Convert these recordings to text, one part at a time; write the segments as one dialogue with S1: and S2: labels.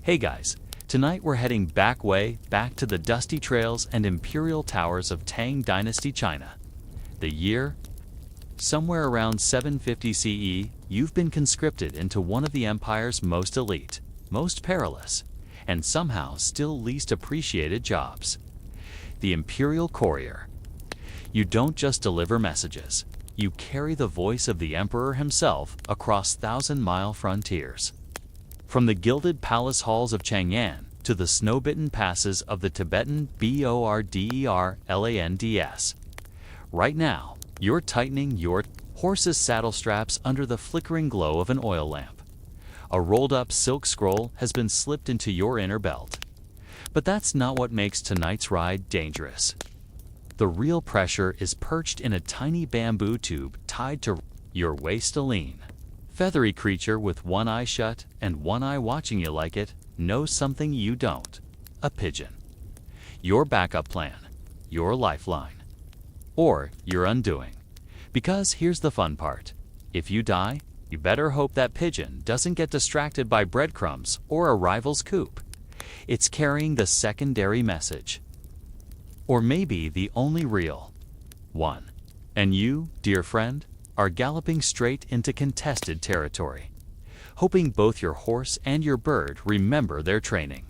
S1: Hey guys, tonight we're heading back to the dusty trails and imperial towers of Tang Dynasty, China. The year? Somewhere around 750 CE, you've been conscripted into one of the empire's most elite, most perilous, and somehow still least appreciated jobs. The Imperial Courier. You don't just deliver messages, you carry the voice of the emperor himself across thousand-mile frontiers. From the gilded palace halls of Chang'an to the snow-bitten passes of the Tibetan Borderlands. Right now, you're tightening your horse's saddle straps under the flickering glow of an oil lamp. A rolled-up silk scroll has been slipped into your inner belt. But that's not what makes tonight's ride dangerous. The real pressure is perched in a tiny bamboo tube tied to your waist. A lean, feathery creature with one eye shut and one eye watching you like it knows something you don't. A pigeon. Your backup plan, your lifeline, or your undoing. Because here's the fun part. If you die, you better hope that pigeon doesn't get distracted by breadcrumbs or a rival's coop. It's carrying the secondary message. Or maybe the only real one. And you, dear friend, are galloping straight into contested territory, hoping both your horse and your bird remember their training.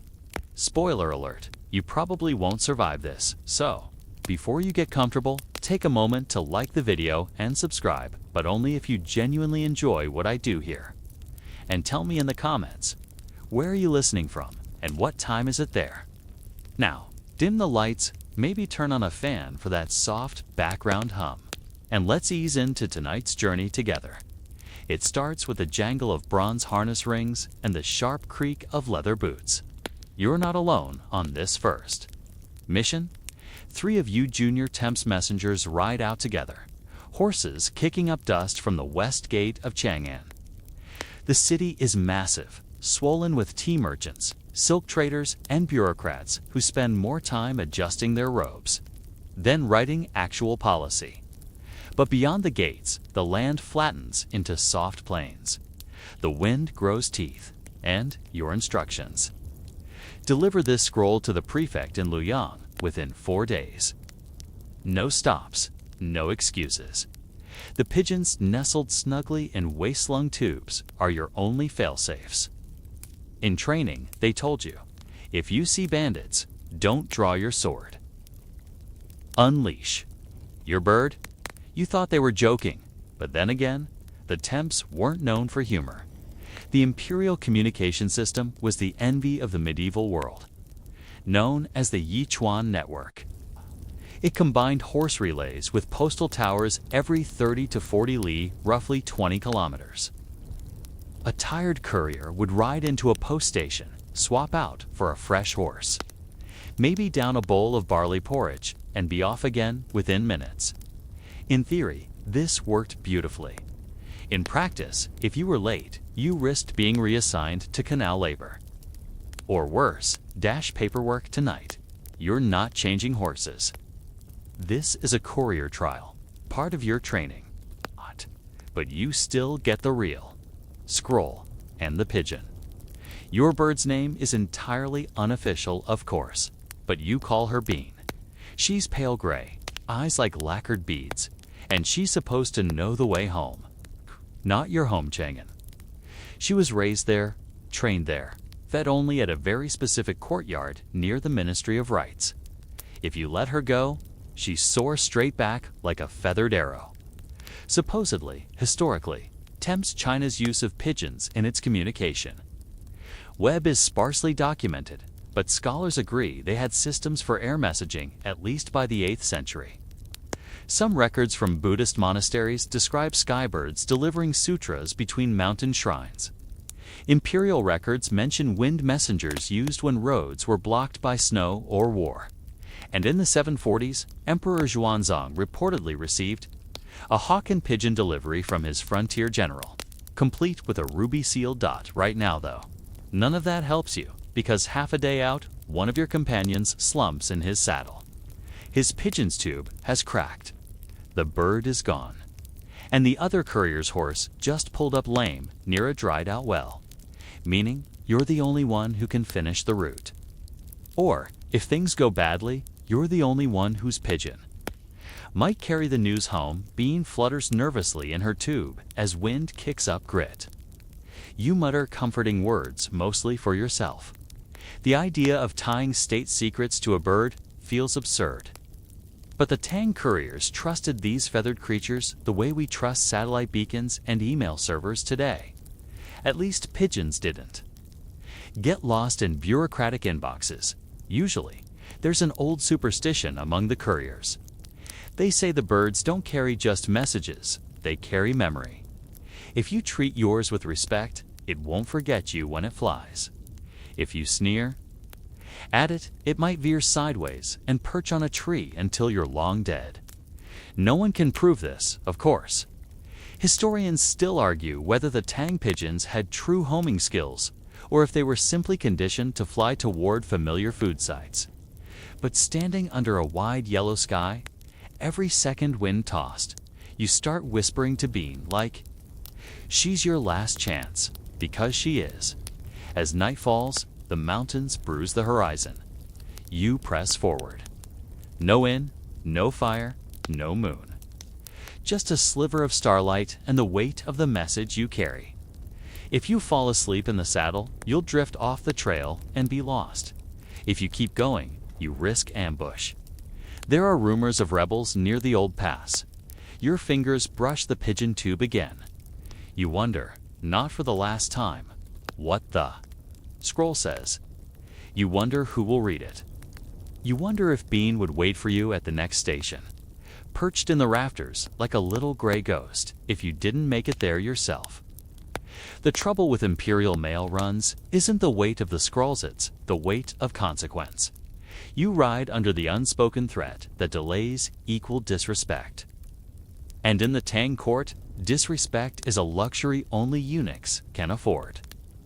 S1: Spoiler alert, you probably won't survive this, so before you get comfortable, take a moment to like the video and subscribe, but only if you genuinely enjoy what I do here. And tell me in the comments, where are you listening from and what time is it there? Now, dim the lights, maybe turn on a fan for that soft background hum. And let's ease into tonight's journey together. It starts with the jangle of bronze harness rings and the sharp creak of leather boots. You're not alone on this first mission. 3 of you junior Temps messengers ride out together, horses kicking up dust from the west gate of Chang'an. The city is massive, swollen with tea merchants, silk traders, and bureaucrats who spend more time adjusting their robes than writing actual policy. But beyond the gates, the land flattens into soft plains. The wind grows teeth, and your instructions. Deliver this scroll to the prefect in Luoyang within 4 days. No stops, no excuses. The pigeons nestled snugly in waist-slung tubes are your only fail-safes. In training, they told you, if you see bandits, don't draw your sword. Unleash. Your bird? You thought they were joking, but then again, the Temps weren't known for humor. The imperial communication system was the envy of the medieval world, known as the Yichuan network. It combined horse relays with postal towers every 30 to 40 li, roughly 20 kilometers. A tired courier would ride into a post station, swap out for a fresh horse, maybe down a bowl of barley porridge, and be off again within minutes. In theory, this worked beautifully. In practice, if you were late, you risked being reassigned to canal labor. Or worse, dash paperwork tonight. You're not changing horses. This is a courier trial, part of your training. But you still get the real scroll and the pigeon. Your bird's name is entirely unofficial, of course, but you call her Bean. She's pale gray, eyes like lacquered beads, and she's supposed to know the way home. Not your home, Chang'an. She was raised there, trained there, fed only at a very specific courtyard near the Ministry of Rights. If you let her go, she soars straight back like a feathered arrow. Supposedly, historically, tempts China's use of pigeons in its communication. Web is sparsely documented, but scholars agree they had systems for air messaging at least by the 8th century. Some records from Buddhist monasteries describe skybirds delivering sutras between mountain shrines. Imperial records mention wind messengers used when roads were blocked by snow or war. And in the 740s, Emperor Xuanzang reportedly received a hawk and pigeon delivery from his frontier general, complete with a ruby-sealed dot. Right now, though, none of that helps you, because half a day out, one of your companions slumps in his saddle. His pigeon's tube has cracked. The bird is gone. And the other courier's horse just pulled up lame near a dried-out well, meaning you're the only one who can finish the route. Or, if things go badly, you're the only one whose pigeon might carry the news home. Bean flutters nervously in her tube as wind kicks up grit. You mutter comforting words, mostly for yourself. The idea of tying state secrets to a bird feels absurd. But the Tang couriers trusted these feathered creatures the way we trust satellite beacons and email servers today. At least pigeons didn't. Get lost in bureaucratic inboxes. Usually, there's an old superstition among the couriers. They say the birds don't carry just messages, they carry memory. If you treat yours with respect, it won't forget you when it flies. If you sneer at it, it might veer sideways and perch on a tree until you're long dead. No one can prove this, of course. Historians still argue whether the Tang pigeons had true homing skills, or if they were simply conditioned to fly toward familiar food sites. But standing under a wide yellow sky, every second wind tossed, you start whispering to Bean like, she's your last chance, because she is. As night falls, the mountains bruise the horizon. You press forward. No inn, no fire, no moon. Just a sliver of starlight and the weight of the message you carry. If you fall asleep in the saddle, you'll drift off the trail and be lost. If you keep going, you risk ambush. There are rumors of rebels near the old pass. Your fingers brush the pigeon tube again. You wonder, not for the last time, what the scroll says. You wonder who will read it. You wonder if Bean would wait for you at the next station, perched in the rafters like a little gray ghost, if you didn't make it there yourself. The trouble with Imperial Mail runs isn't the weight of the scrolls, it's the weight of consequence. You ride under the unspoken threat that delays equal disrespect. And in the Tang court, disrespect is a luxury only eunuchs can afford.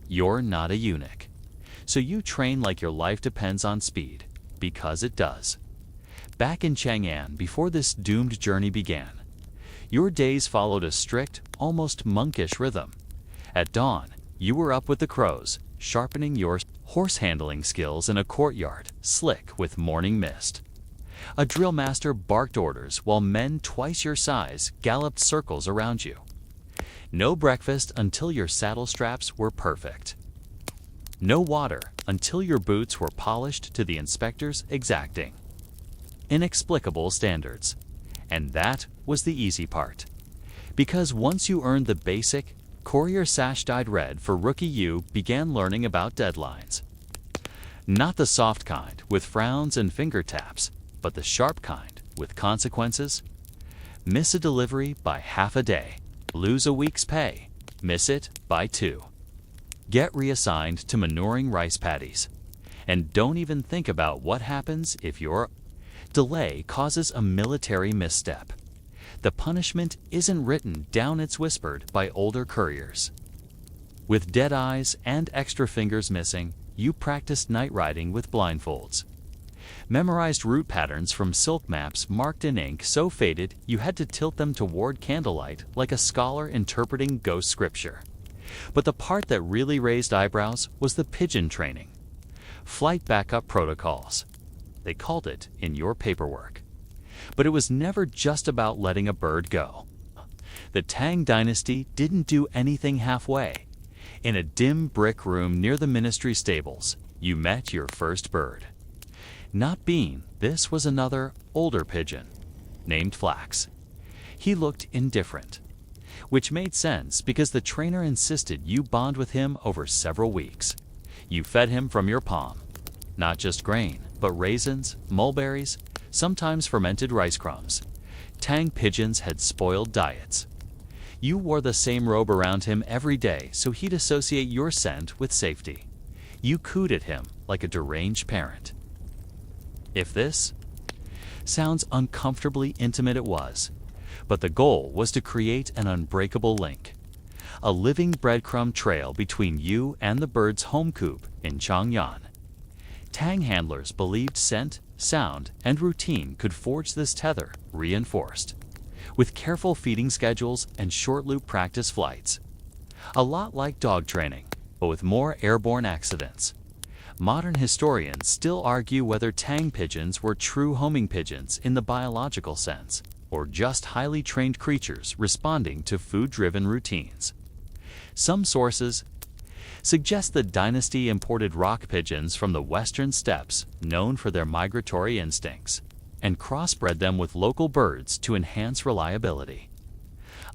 S1: You're not a eunuch. So you train like your life depends on speed, because it does. Back in Chang'an, before this doomed journey began, your days followed a strict, almost monkish rhythm. At dawn, you were up with the crows, sharpening your horse handling skills in a courtyard slick with morning mist. A drill master barked orders while men twice your size galloped circles around you. No breakfast until your saddle straps were perfect. No water until your boots were polished to the inspector's exacting, inexplicable standards. And that was the easy part. Because once you earned the basic courier sash dyed red for rookie, you began learning about deadlines. Not the soft kind with frowns and finger taps, but the sharp kind with consequences. Miss a delivery by half a day, lose a week's pay, miss it by 2. Get reassigned to manuring rice paddies. And don't even think about what happens if your delay causes a military misstep. The punishment isn't written down, it's whispered by older couriers. With dead eyes and extra fingers missing, you practiced night riding with blindfolds. Memorized route patterns from silk maps marked in ink so faded you had to tilt them toward candlelight like a scholar interpreting ghost scripture. But the part that really raised eyebrows was the pigeon training. Flight backup protocols. They called it in your paperwork. But it was never just about letting a bird go. The Tang Dynasty didn't do anything halfway. In a dim brick room near the ministry stables, you met your first bird. Not Bean, this was another, older pigeon, named Flax. He looked indifferent, which made sense because the trainer insisted you bond with him over several weeks. You fed him from your palm. Not just grain, but raisins, mulberries, sometimes fermented rice crumbs. Tang pigeons had spoiled diets. You wore the same robe around him every day so he'd associate your scent with safety. You cooed at him like a deranged parent. If this sounds uncomfortably intimate, it was. But the goal was to create an unbreakable link. A living breadcrumb trail between you and the bird's home coop in Chang'an. Tang handlers believed scent, sound, and routine could forge this tether, reinforced with careful feeding schedules and short-loop practice flights. A lot like dog training, but with more airborne accidents. Modern historians still argue whether Tang pigeons were true homing pigeons in the biological sense, or just highly trained creatures responding to food-driven routines. Some sources suggest that Dynasty imported rock pigeons from the western steppes, known for their migratory instincts, and crossbred them with local birds to enhance reliability.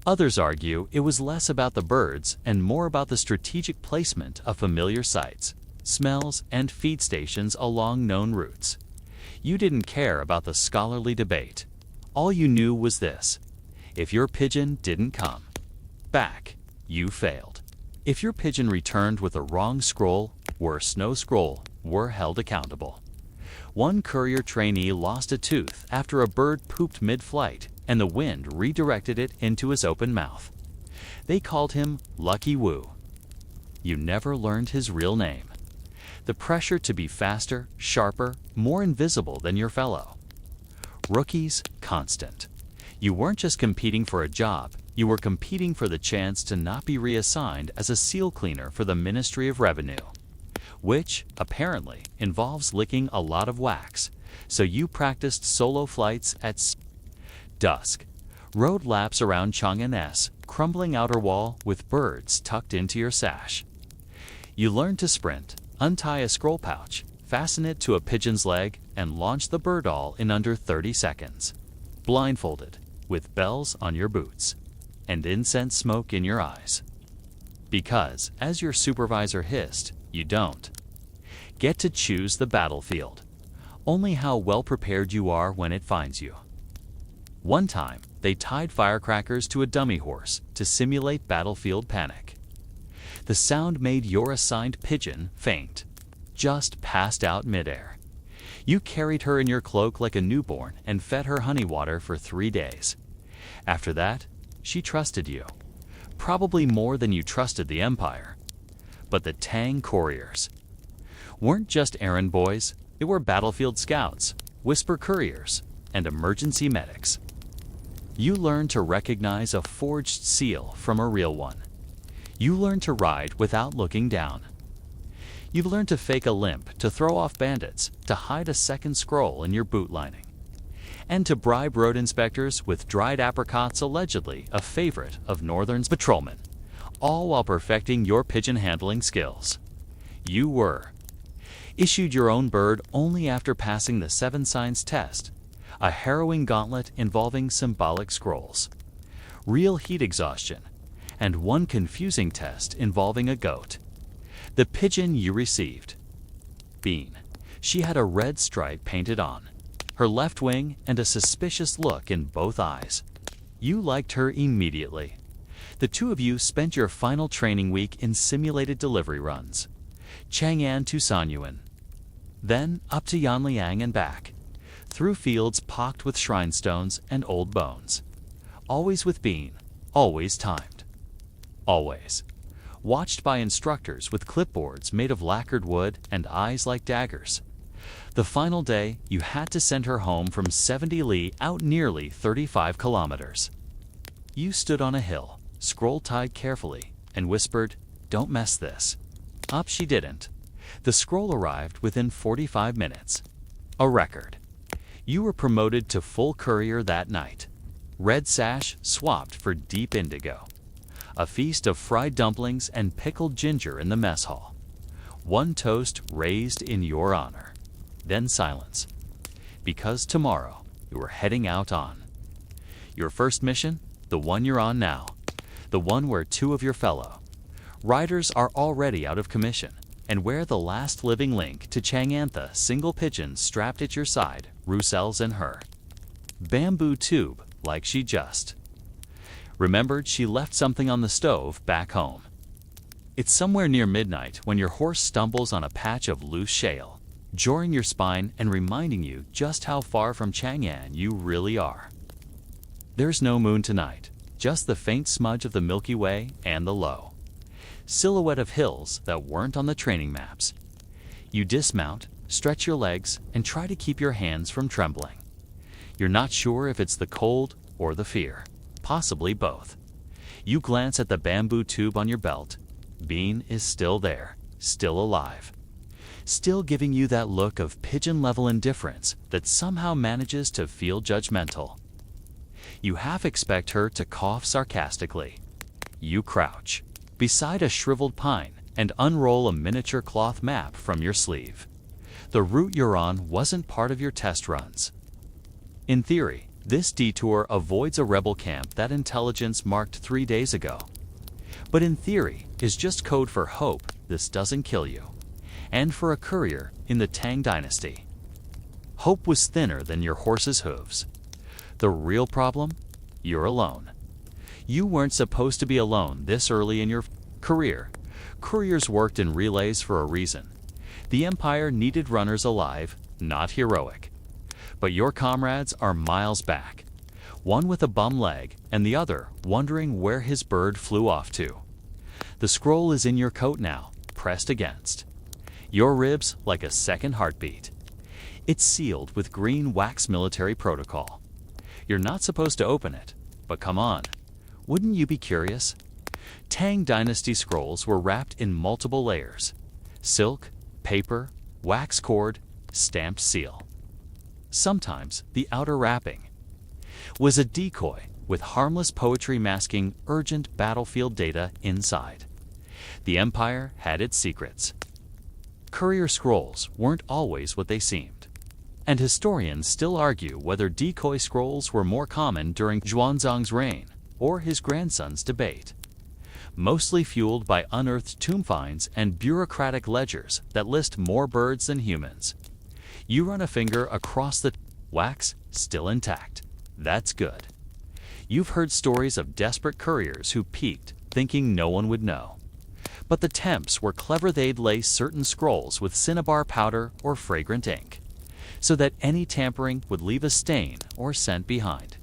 S1: Others argue it was less about the birds and more about the strategic placement of familiar sights, smells, and feed stations along known routes. You didn't care about the scholarly debate. All you knew was this: if your pigeon didn't come back, you failed. If your pigeon returned with a wrong scroll, worse, no scroll, were held accountable. One courier trainee lost a tooth after a bird pooped mid-flight and the wind redirected it into his open mouth. They called him Lucky Woo. You never learned his real name. The pressure to be faster, sharper, more invisible than your fellow. Rookies, constant. You weren't just competing for a job, you were competing for the chance to not be reassigned as a seal cleaner for the Ministry of Revenue, which, apparently, involves licking a lot of wax, so you practiced solo flights at dusk, rode laps around Chang'an's crumbling outer wall with birds tucked into your sash. You learned to sprint, untie a scroll pouch, fasten it to a pigeon's leg, and launch the bird all in under 30 seconds. Blindfolded, with bells on your boots, and incense smoke in your eyes. Because, as your supervisor hissed, you don't get to choose the battlefield, only how well prepared you are when it finds you. One time, they tied firecrackers to a dummy horse to simulate battlefield panic. The sound made your assigned pigeon faint, just passed out midair. You carried her in your cloak like a newborn and fed her honey water for 3 days. After that, she trusted you, probably more than you trusted the Empire. But the Tang Couriers weren't just errand boys, they were battlefield scouts, whisper couriers, and emergency medics. You learned to recognize a forged seal from a real one. You learned to ride without looking down. You've learned to fake a limp, to throw off bandits, to hide a second scroll in your boot lining, and to bribe road inspectors with dried apricots, allegedly a favorite of Northern's patrolmen, all while perfecting your pigeon handling skills. You were issued your own bird only after passing the 7 signs test, a harrowing gauntlet involving symbolic scrolls, real heat exhaustion, and one confusing test involving a goat. The pigeon you received. Bean. She had a red stripe painted on her left wing and a suspicious look in both eyes. You liked her immediately. The two of you spent your final training week in simulated delivery runs. Chang'an to Sanyuan. Then up to Yanliang and back, through fields pocked with shrine stones and old bones. Always with Bean, always timed. Always. Watched by instructors with clipboards made of lacquered wood and eyes like daggers. The final day, you had to send her home from 70 li out nearly 35 kilometers. You stood on a hill, scroll tied carefully, and whispered, "Don't mess this up." She didn't. The scroll arrived within 45 minutes. A record. You were promoted to full courier that night. Red sash swapped for deep indigo. A feast of fried dumplings and pickled ginger in the mess hall. One toast raised in your honor. Then silence. Because tomorrow you were heading out on your first mission, the one you're on now, the one where 2 of your fellow riders are already out of commission, and where the last living link to Chang'an, single pigeon strapped at your side, Roussel's and her bamboo tube like she just remembered she left something on the stove back home. It's somewhere near midnight when your horse stumbles on a patch of loose shale, jarring your spine and reminding you just how far from Chang'an you really are. There's no moon tonight, just the faint smudge of the Milky Way and the low silhouette of hills that weren't on the training maps. You dismount, stretch your legs, and try to keep your hands from trembling. You're not sure if it's the cold or the fear, possibly both. You glance at the bamboo tube on your belt. Bean is still there, still alive. Still giving you that look of pigeon-level indifference that somehow manages to feel judgmental. You half expect her to cough sarcastically. You crouch beside a shriveled pine and unroll a miniature cloth map from your sleeve. The route you're on wasn't part of your test runs. In theory, this detour avoids a rebel camp that intelligence marked 3 days ago. But in theory is just code for hope this doesn't kill you, and for a courier in the Tang Dynasty. Hope was thinner than your horse's hooves. The real problem? You're alone. You weren't supposed to be alone this early in your career. Couriers worked in relays for a reason. The Empire needed runners alive, not heroic. But your comrades are miles back, one with a bum leg and the other wondering where his bird flew off to. The scroll is in your coat now, pressed against your ribs like a second heartbeat. It's sealed with green wax military protocol. You're not supposed to open it, but come on, wouldn't you be curious? Tang Dynasty scrolls were wrapped in multiple layers: silk, paper, wax cord, stamped seal. Sometimes the outer wrapping was a decoy with harmless poetry masking urgent battlefield data inside. The Empire had its secrets. Courier scrolls weren't always what they seemed, and historians still argue whether decoy scrolls were more common during Xuanzang's reign or his grandson's debate. Mostly fueled by unearthed tomb finds and bureaucratic ledgers that list more birds than humans. You run a finger across the wax, still intact. That's good. You've heard stories of desperate couriers who peeked, thinking no one would know. But the temps were clever. They'd lace certain scrolls with cinnabar powder or fragrant ink, so that any tampering would leave a stain or scent behind.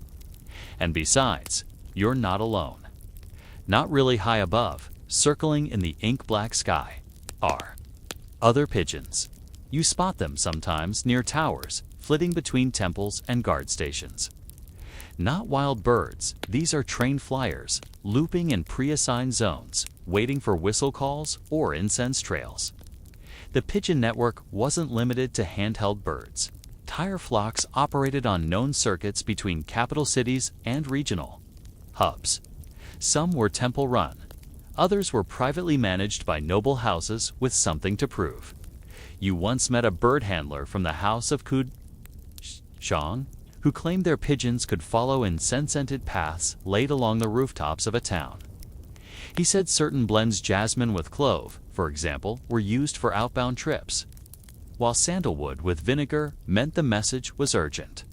S1: And besides, you're not alone. Not really high above, circling in the ink-black sky, are other pigeons. You spot them sometimes near towers, flitting between temples and guard stations. Not wild birds, these are trained flyers, looping in pre-assigned zones, waiting for whistle calls or incense trails. The pigeon network wasn't limited to handheld birds. Tire flocks operated on known circuits between capital cities and regional hubs. Some were temple-run. Others were privately managed by noble houses with something to prove. You once met a bird handler from the house of Shang, who claimed their pigeons could follow incense-scented paths laid along the rooftops of a town. He said certain blends jasmine with clove, for example, were used for outbound trips, while sandalwood with vinegar meant the message was urgent.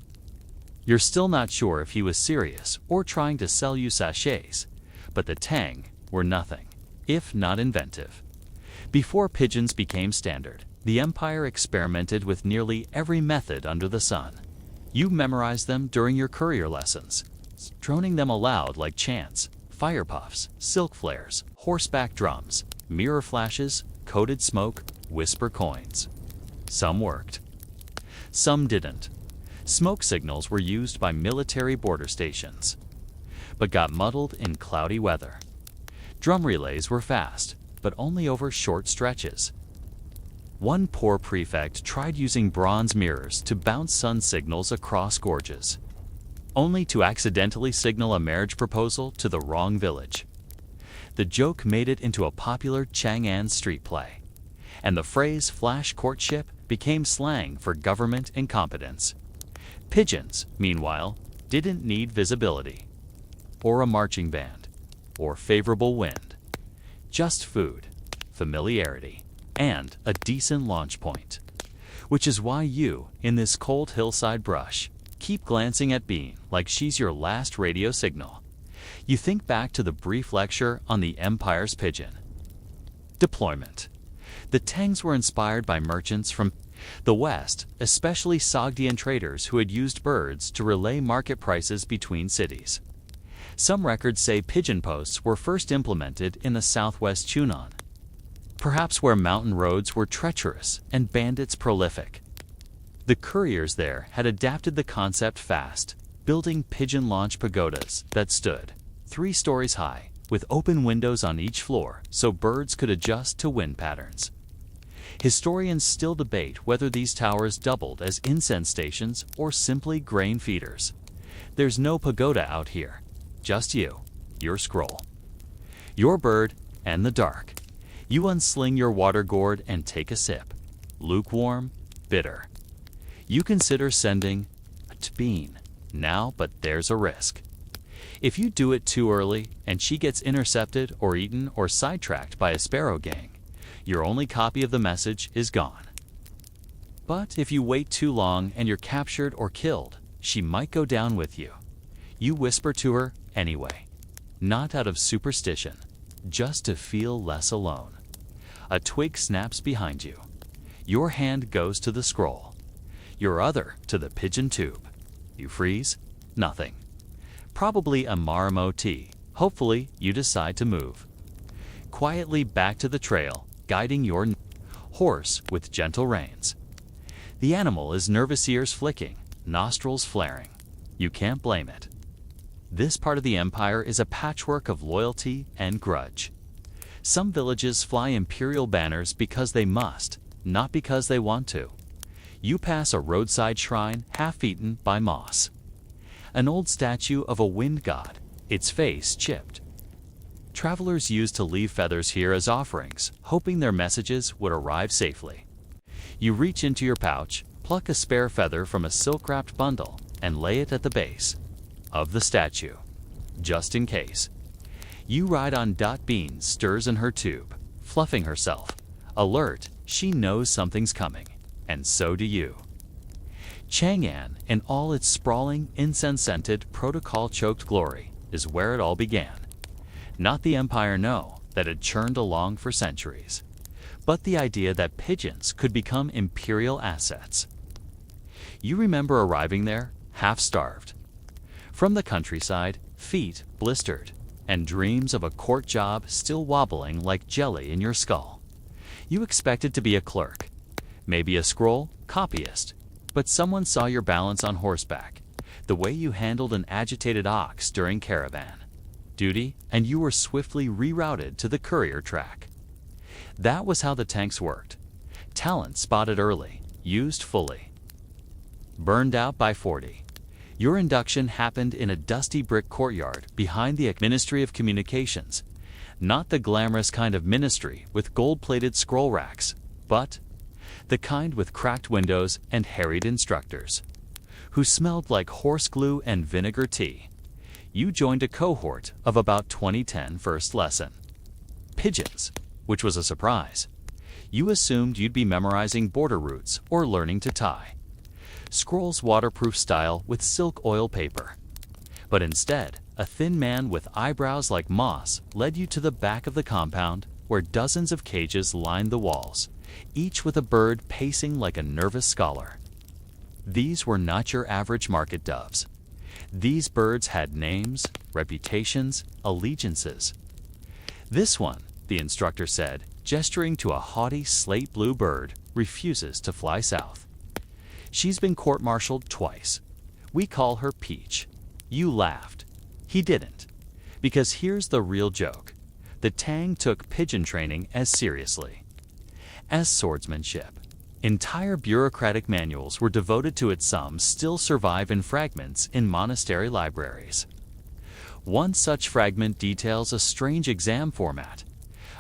S1: You're still not sure if he was serious or trying to sell you sachets, but the Tang were nothing, if not inventive. Before pigeons became standard, the Empire experimented with nearly every method under the sun. You memorized them during your courier lessons, droning them aloud like chants: fire puffs, silk flares, horseback drums, mirror flashes, coated smoke, whisper coins. Some worked. Some didn't. Smoke signals were used by military border stations, but got muddled in cloudy weather. Drum relays were fast, but only over short stretches. One poor prefect tried using bronze mirrors to bounce sun signals across gorges, only to accidentally signal a marriage proposal to the wrong village. The joke made it into a popular Chang'an street play, and the phrase flash courtship became slang for government incompetence. Pigeons, meanwhile, didn't need visibility, or a marching band, or favorable wind. Just food, familiarity, and a decent launch point. Which is why you, in this cold hillside brush, keep glancing at Bean like she's your last radio signal. You think back to the brief lecture on the Empire's pigeon deployment. The Tangs were inspired by merchants from the West, especially Sogdian traders who had used birds to relay market prices between cities. Some records say pigeon posts were first implemented in the southwest Chunan, perhaps where mountain roads were treacherous and bandits prolific. The couriers there had adapted the concept fast, building pigeon launch pagodas that stood 3 stories high, with open windows on each floor so birds could adjust to wind patterns. Historians still debate whether these towers doubled as incense stations or simply grain feeders. There's no pagoda out here, just you, your scroll, your bird, and the dark. You unsling your water gourd and take a sip. Lukewarm, bitter. You consider sending a bean now, but there's a risk. If you do it too early and she gets intercepted or eaten or sidetracked by a sparrow gang, your only copy of the message is gone. But if you wait too long and you're captured or killed, she might go down with you. You whisper to her anyway, not out of superstition, just to feel less alone. A twig snaps behind you. Your hand goes to the scroll, your other to the pigeon tube. You freeze? Nothing. Probably a Marimo tea. Hopefully, you decide to move. Quietly back to the trail, guiding your horse with gentle reins. The animal is nervous, ears flicking, nostrils flaring. You can't blame it. This part of the empire is a patchwork of loyalty and grudge. Some villages fly imperial banners because they must, not because they want to. You pass a roadside shrine half-eaten by moss. An old statue of a wind god, its face chipped. Travelers used to leave feathers here as offerings, hoping their messages would arrive safely. You reach into your pouch, pluck a spare feather from a silk-wrapped bundle, and lay it at the base of the statue, just in case. You ride on. Bean stirs in her tube, fluffing herself. Alert, she knows something's coming, and so do you. Chang'an, in all its sprawling, incense-scented, protocol-choked glory, is where it all began. Not the empire, no, that had churned along for centuries, but the idea that pigeons could become imperial assets. You remember arriving there, half-starved. From the countryside, feet blistered, and dreams of a court job still wobbling like jelly in your skull. You expected to be a clerk, maybe a scroll copyist, but someone saw your balance on horseback, the way you handled an agitated ox during caravan duty, and you were swiftly rerouted to the courier track. That was how the tanks worked. Talent spotted early, used fully. Burned out by 40. Your induction happened in a dusty brick courtyard behind the Ministry of Communications. Not the glamorous kind of ministry with gold-plated scroll racks, but the kind with cracked windows and harried instructors, who smelled like horse glue and vinegar tea. You joined a cohort of about 2010 first lesson. Pigeons, which was a surprise. You assumed you'd be memorizing border routes or learning to tie. Scroll's waterproof style with silk oil paper. But instead, a thin man with eyebrows like moss led you to the back of the compound where dozens of cages lined the walls, each with a bird pacing like a nervous scholar. These were not your average market doves. These birds had names, reputations, allegiances. This one, the instructor said, gesturing to a haughty slate blue bird, refuses to fly south. She's been court-martialed twice. We call her Peach. You laughed. He didn't. Because here's the real joke. The Tang took pigeon training as seriously as swordsmanship. Entire bureaucratic manuals were devoted to it. Some still survive in fragments in monastery libraries. One such fragment details a strange exam format.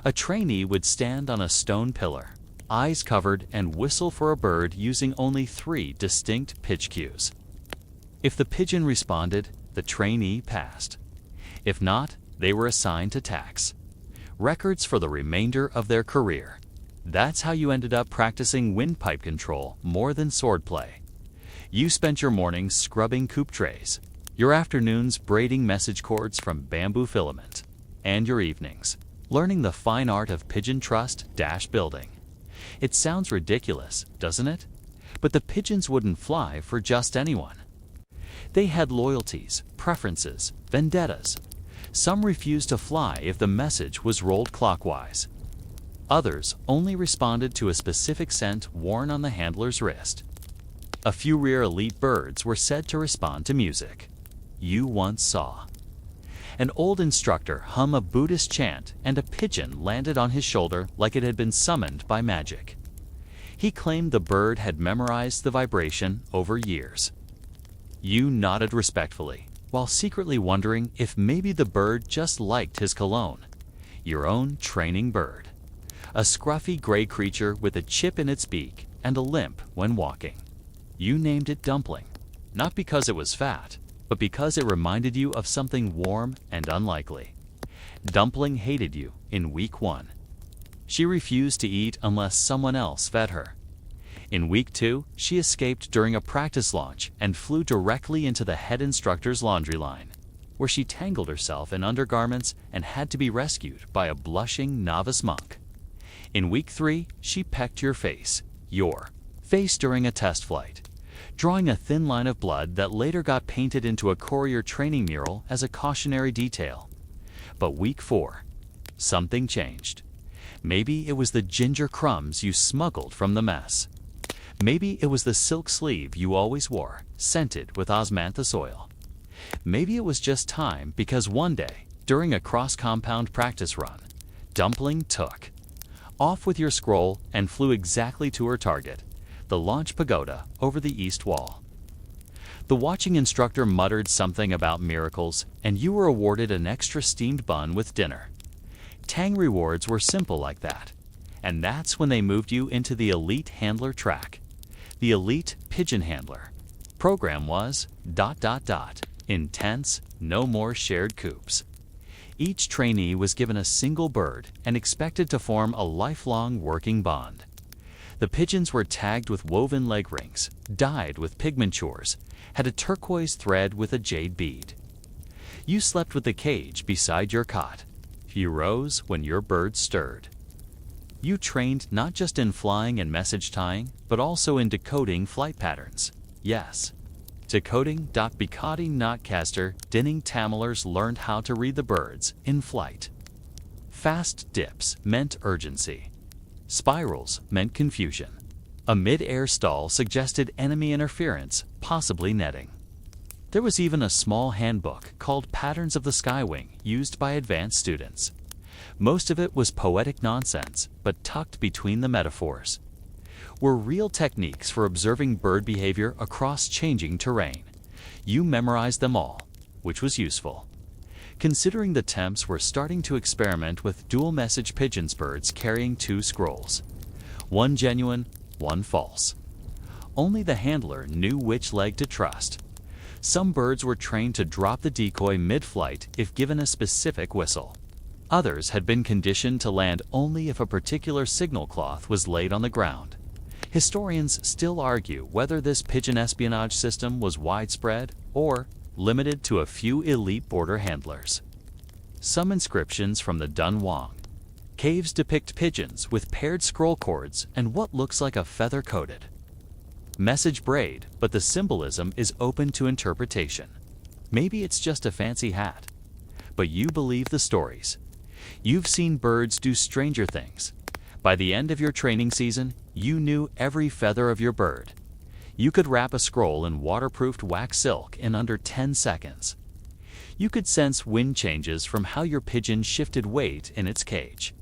S1: A trainee would stand on a stone pillar, eyes covered, and whistle for a bird using only 3 distinct pitch cues. If the pigeon responded, the trainee passed. If not, they were assigned to tax. Records for the remainder of their career. That's how you ended up practicing windpipe control more than swordplay. You spent your mornings scrubbing coupe trays, your afternoons braiding message cords from bamboo filament, and your evenings learning the fine art of pigeon trust building. It sounds ridiculous, doesn't it? But the pigeons wouldn't fly for just anyone. They had loyalties, preferences, vendettas. Some refused to fly if the message was rolled clockwise. Others only responded to a specific scent worn on the handler's wrist. A few rare elite birds were said to respond to music you once saw. An old instructor hummed a Buddhist chant and a pigeon landed on his shoulder like it had been summoned by magic. He claimed the bird had memorized the vibration over years. You nodded respectfully, while secretly wondering if maybe the bird just liked his cologne. Your own training bird. A scruffy gray creature with a chip in its beak and a limp when walking. You named it Dumpling, not because it was fat, but because it reminded you of something warm and unlikely. Dumpling hated you in week 1. She refused to eat unless someone else fed her. In week 2, she escaped during a practice launch and flew directly into the head instructor's laundry line, where she tangled herself in undergarments and had to be rescued by a blushing novice monk. In week 3, she pecked your face during a test flight, drawing a thin line of blood that later got painted into a Courier training mural as a cautionary detail. But week 4, something changed. Maybe it was the ginger crumbs you smuggled from the mess. Maybe it was the silk sleeve you always wore, scented with osmanthus oil. Maybe it was just time because one day, during a cross-compound practice run, Dumpling took off with your scroll and flew exactly to her target, the launch pagoda over the east wall. The watching instructor muttered something about miracles, and you were awarded an extra steamed bun with dinner. Tang rewards were simple like that, and that's when they moved you into the elite handler track. The elite pigeon handler. Program was ... intense, no more shared coops. Each trainee was given a single bird and expected to form a lifelong working bond. The pigeons were tagged with woven leg rings, dyed with pigmentures, had a turquoise thread with a jade bead. You slept with the cage beside your cot. You rose when your bird stirred. You trained not just in flying and message tying, but also in decoding flight patterns. Yes. Decoding. Bikati Notcaster Dinning Tamilers learned how to read the birds in flight. Fast dips meant urgency. Spirals meant confusion. A mid-air stall suggested enemy interference, possibly netting. There was even a small handbook called Patterns of the Skywing used by advanced students. Most of it was poetic nonsense, but tucked between the metaphors. Were real techniques for observing bird behavior across changing terrain. You memorized them all, which was useful. Considering the temps were starting to experiment with dual-message pigeons birds carrying 2 scrolls. One genuine, one false. Only the handler knew which leg to trust. Some birds were trained to drop the decoy mid-flight if given a specific whistle. Others had been conditioned to land only if a particular signal cloth was laid on the ground. Historians still argue whether this pigeon espionage system was widespread or limited to a few elite border handlers. Some inscriptions from the Dunhuang caves depict pigeons with paired scroll cords and what looks like a feather-coated message braid, but the symbolism is open to interpretation. Maybe it's just a fancy hat. But you believe the stories. You've seen birds do stranger things. By the end of your training season, you knew every feather of your bird. You could wrap a scroll in waterproofed wax silk in under 10 seconds. You could sense wind changes from how your pigeon shifted weight in its cage.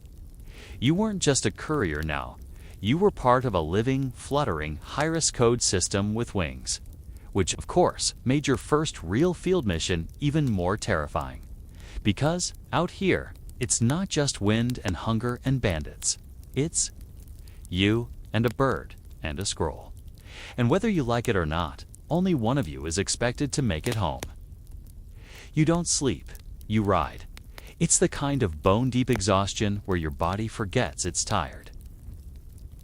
S1: You weren't just a courier now. You were part of a living, fluttering, high-risk code system with wings, which, of course, made your first real field mission even more terrifying. Because, out here, it's not just wind and hunger and bandits. It's you and a bird and a scroll. And whether you like it or not, only one of you is expected to make it home. You don't sleep, you ride. It's the kind of bone-deep exhaustion where your body forgets it's tired.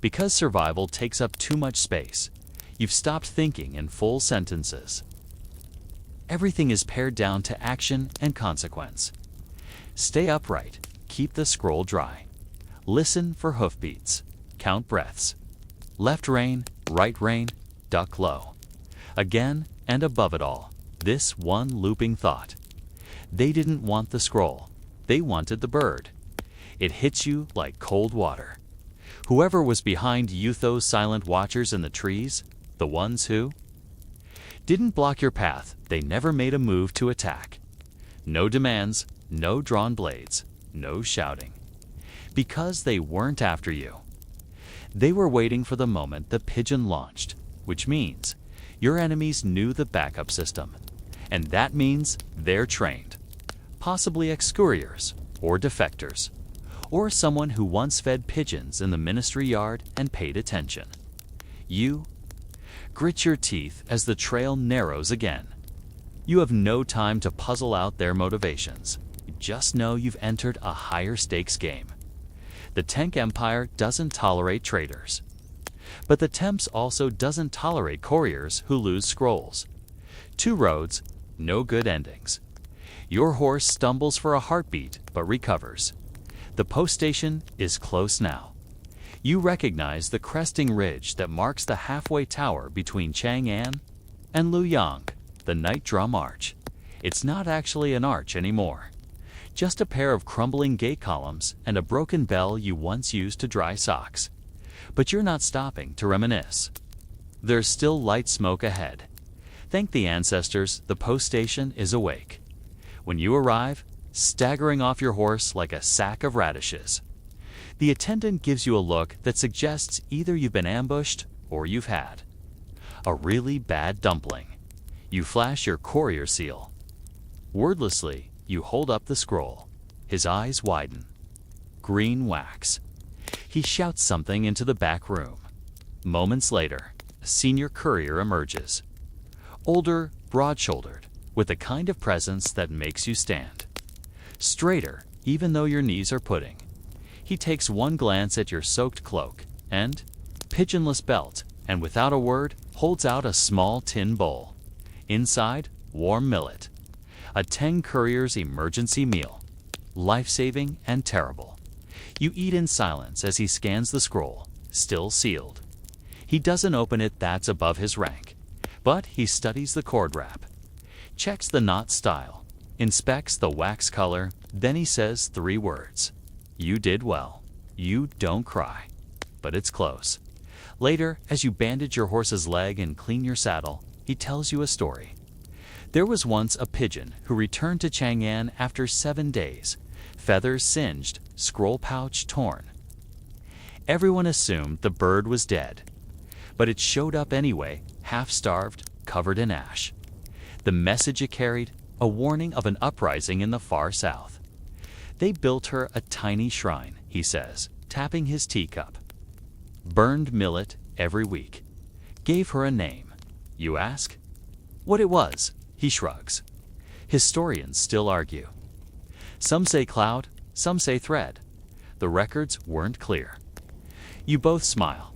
S1: Because survival takes up too much space, you've stopped thinking in full sentences. Everything is pared down to action and consequence. Stay upright, keep the scroll dry. Listen for hoofbeats, count breaths. Left rein, right rein, duck low. Again and above it all, this one looping thought. They didn't want the scroll, they wanted the bird. It hits you like cold water. Whoever was behind Eutho's silent watchers in the trees, the ones who didn't block your path, they never made a move to attack. No demands, no drawn blades, no shouting. Because they weren't after you. They were waiting for the moment the Pigeon launched, which means your enemies knew the backup system. And that means they're trained. Possibly ex-couriers or defectors, or someone who once fed pigeons in the ministry yard and paid attention. You grit your teeth as the trail narrows again. You have no time to puzzle out their motivations. You just know you've entered a higher stakes game. The Tang Empire doesn't tolerate traitors. But the Temps also doesn't tolerate couriers who lose scrolls. Two roads, no good endings. Your horse stumbles for a heartbeat but recovers. The post station is close now. You recognize the cresting ridge that marks the halfway tower between Chang'an and Luoyang, the night drum arch. It's not actually an arch anymore. Just a pair of crumbling gate columns and a broken bell you once used to dry socks. But you're not stopping to reminisce. There's still light smoke ahead. Thank the ancestors, the post station is awake. When you arrive, staggering off your horse like a sack of radishes. The attendant gives you a look that suggests either you've been ambushed or you've had a really bad dumpling. You flash your courier seal. Wordlessly, you hold up the scroll. His eyes widen. Green wax. He shouts something into the back room. Moments later, a senior courier emerges. Older, broad-shouldered, with the kind of presence that makes you stand. Straighter, even though your knees are pudding. He takes one glance at your soaked cloak and pigeonless belt, and without a word, holds out a small tin bowl. Inside, warm millet. A Tang courier's emergency meal. Life-saving and terrible. You eat in silence as he scans the scroll, still sealed. He doesn't open it, that's above his rank. But he studies the cord wrap. Checks the knot style. Inspects the wax color. Then he says 3 words. You did well. You don't cry. But it's close. Later, as you bandage your horse's leg and clean your saddle, he tells you a story. There was once a pigeon who returned to Chang'an after 7 days, feathers singed, scroll pouch torn. Everyone assumed the bird was dead, but it showed up anyway, half-starved, covered in ash. The message it carried, a warning of an uprising in the far south. They built her a tiny shrine, he says, tapping his teacup. Burned millet every week. Gave her a name. You ask? What it was, he shrugs. Historians still argue. Some say cloud, some say thread. The records weren't clear. You both smile.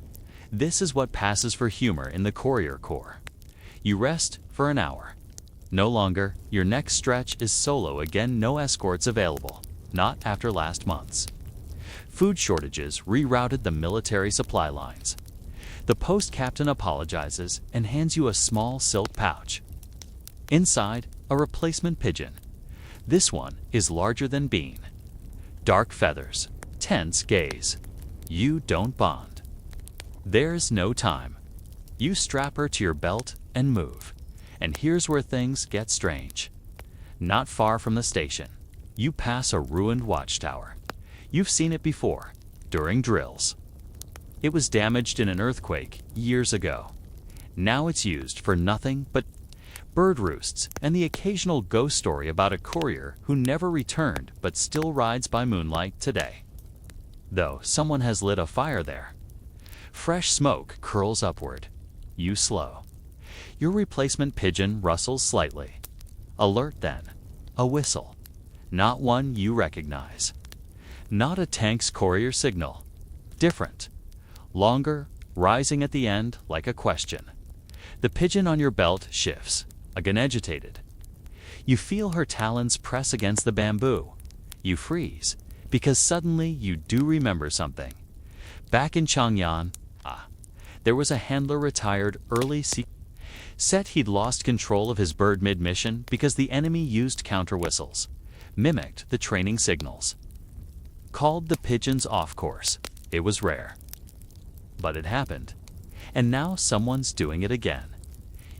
S1: This is what passes for humor in the Courier Corps. You rest for an hour. No longer, your next stretch is solo again, no escorts available. Not after last month's. Food shortages rerouted the military supply lines. The post captain apologizes and hands you a small silk pouch. Inside, a replacement pigeon. This one is larger than Bean. Dark feathers, tense gaze. You don't bond. There's no time. You strap her to your belt and move. And here's where things get strange. Not far from the station, you pass a ruined watchtower. You've seen it before, during drills. It was damaged in an earthquake years ago. Now it's used for nothing but bird roosts and the occasional ghost story about a courier who never returned but still rides by moonlight today. Though someone has lit a fire there. Fresh smoke curls upward. You slow. Your replacement pigeon rustles slightly. Alert then. A whistle. Not one you recognize. Not a tank's courier signal. Different. Longer, rising at the end like a question. The pigeon on your belt shifts, again agitated. You feel her talons press against the bamboo. You freeze, because suddenly you do remember something. Back in Chang'an, there was a handler retired early said he'd lost control of his bird mid-mission because the enemy used counter whistles, mimicked the training signals. Called the pigeons off course. It was rare. But it happened. And now someone's doing it again.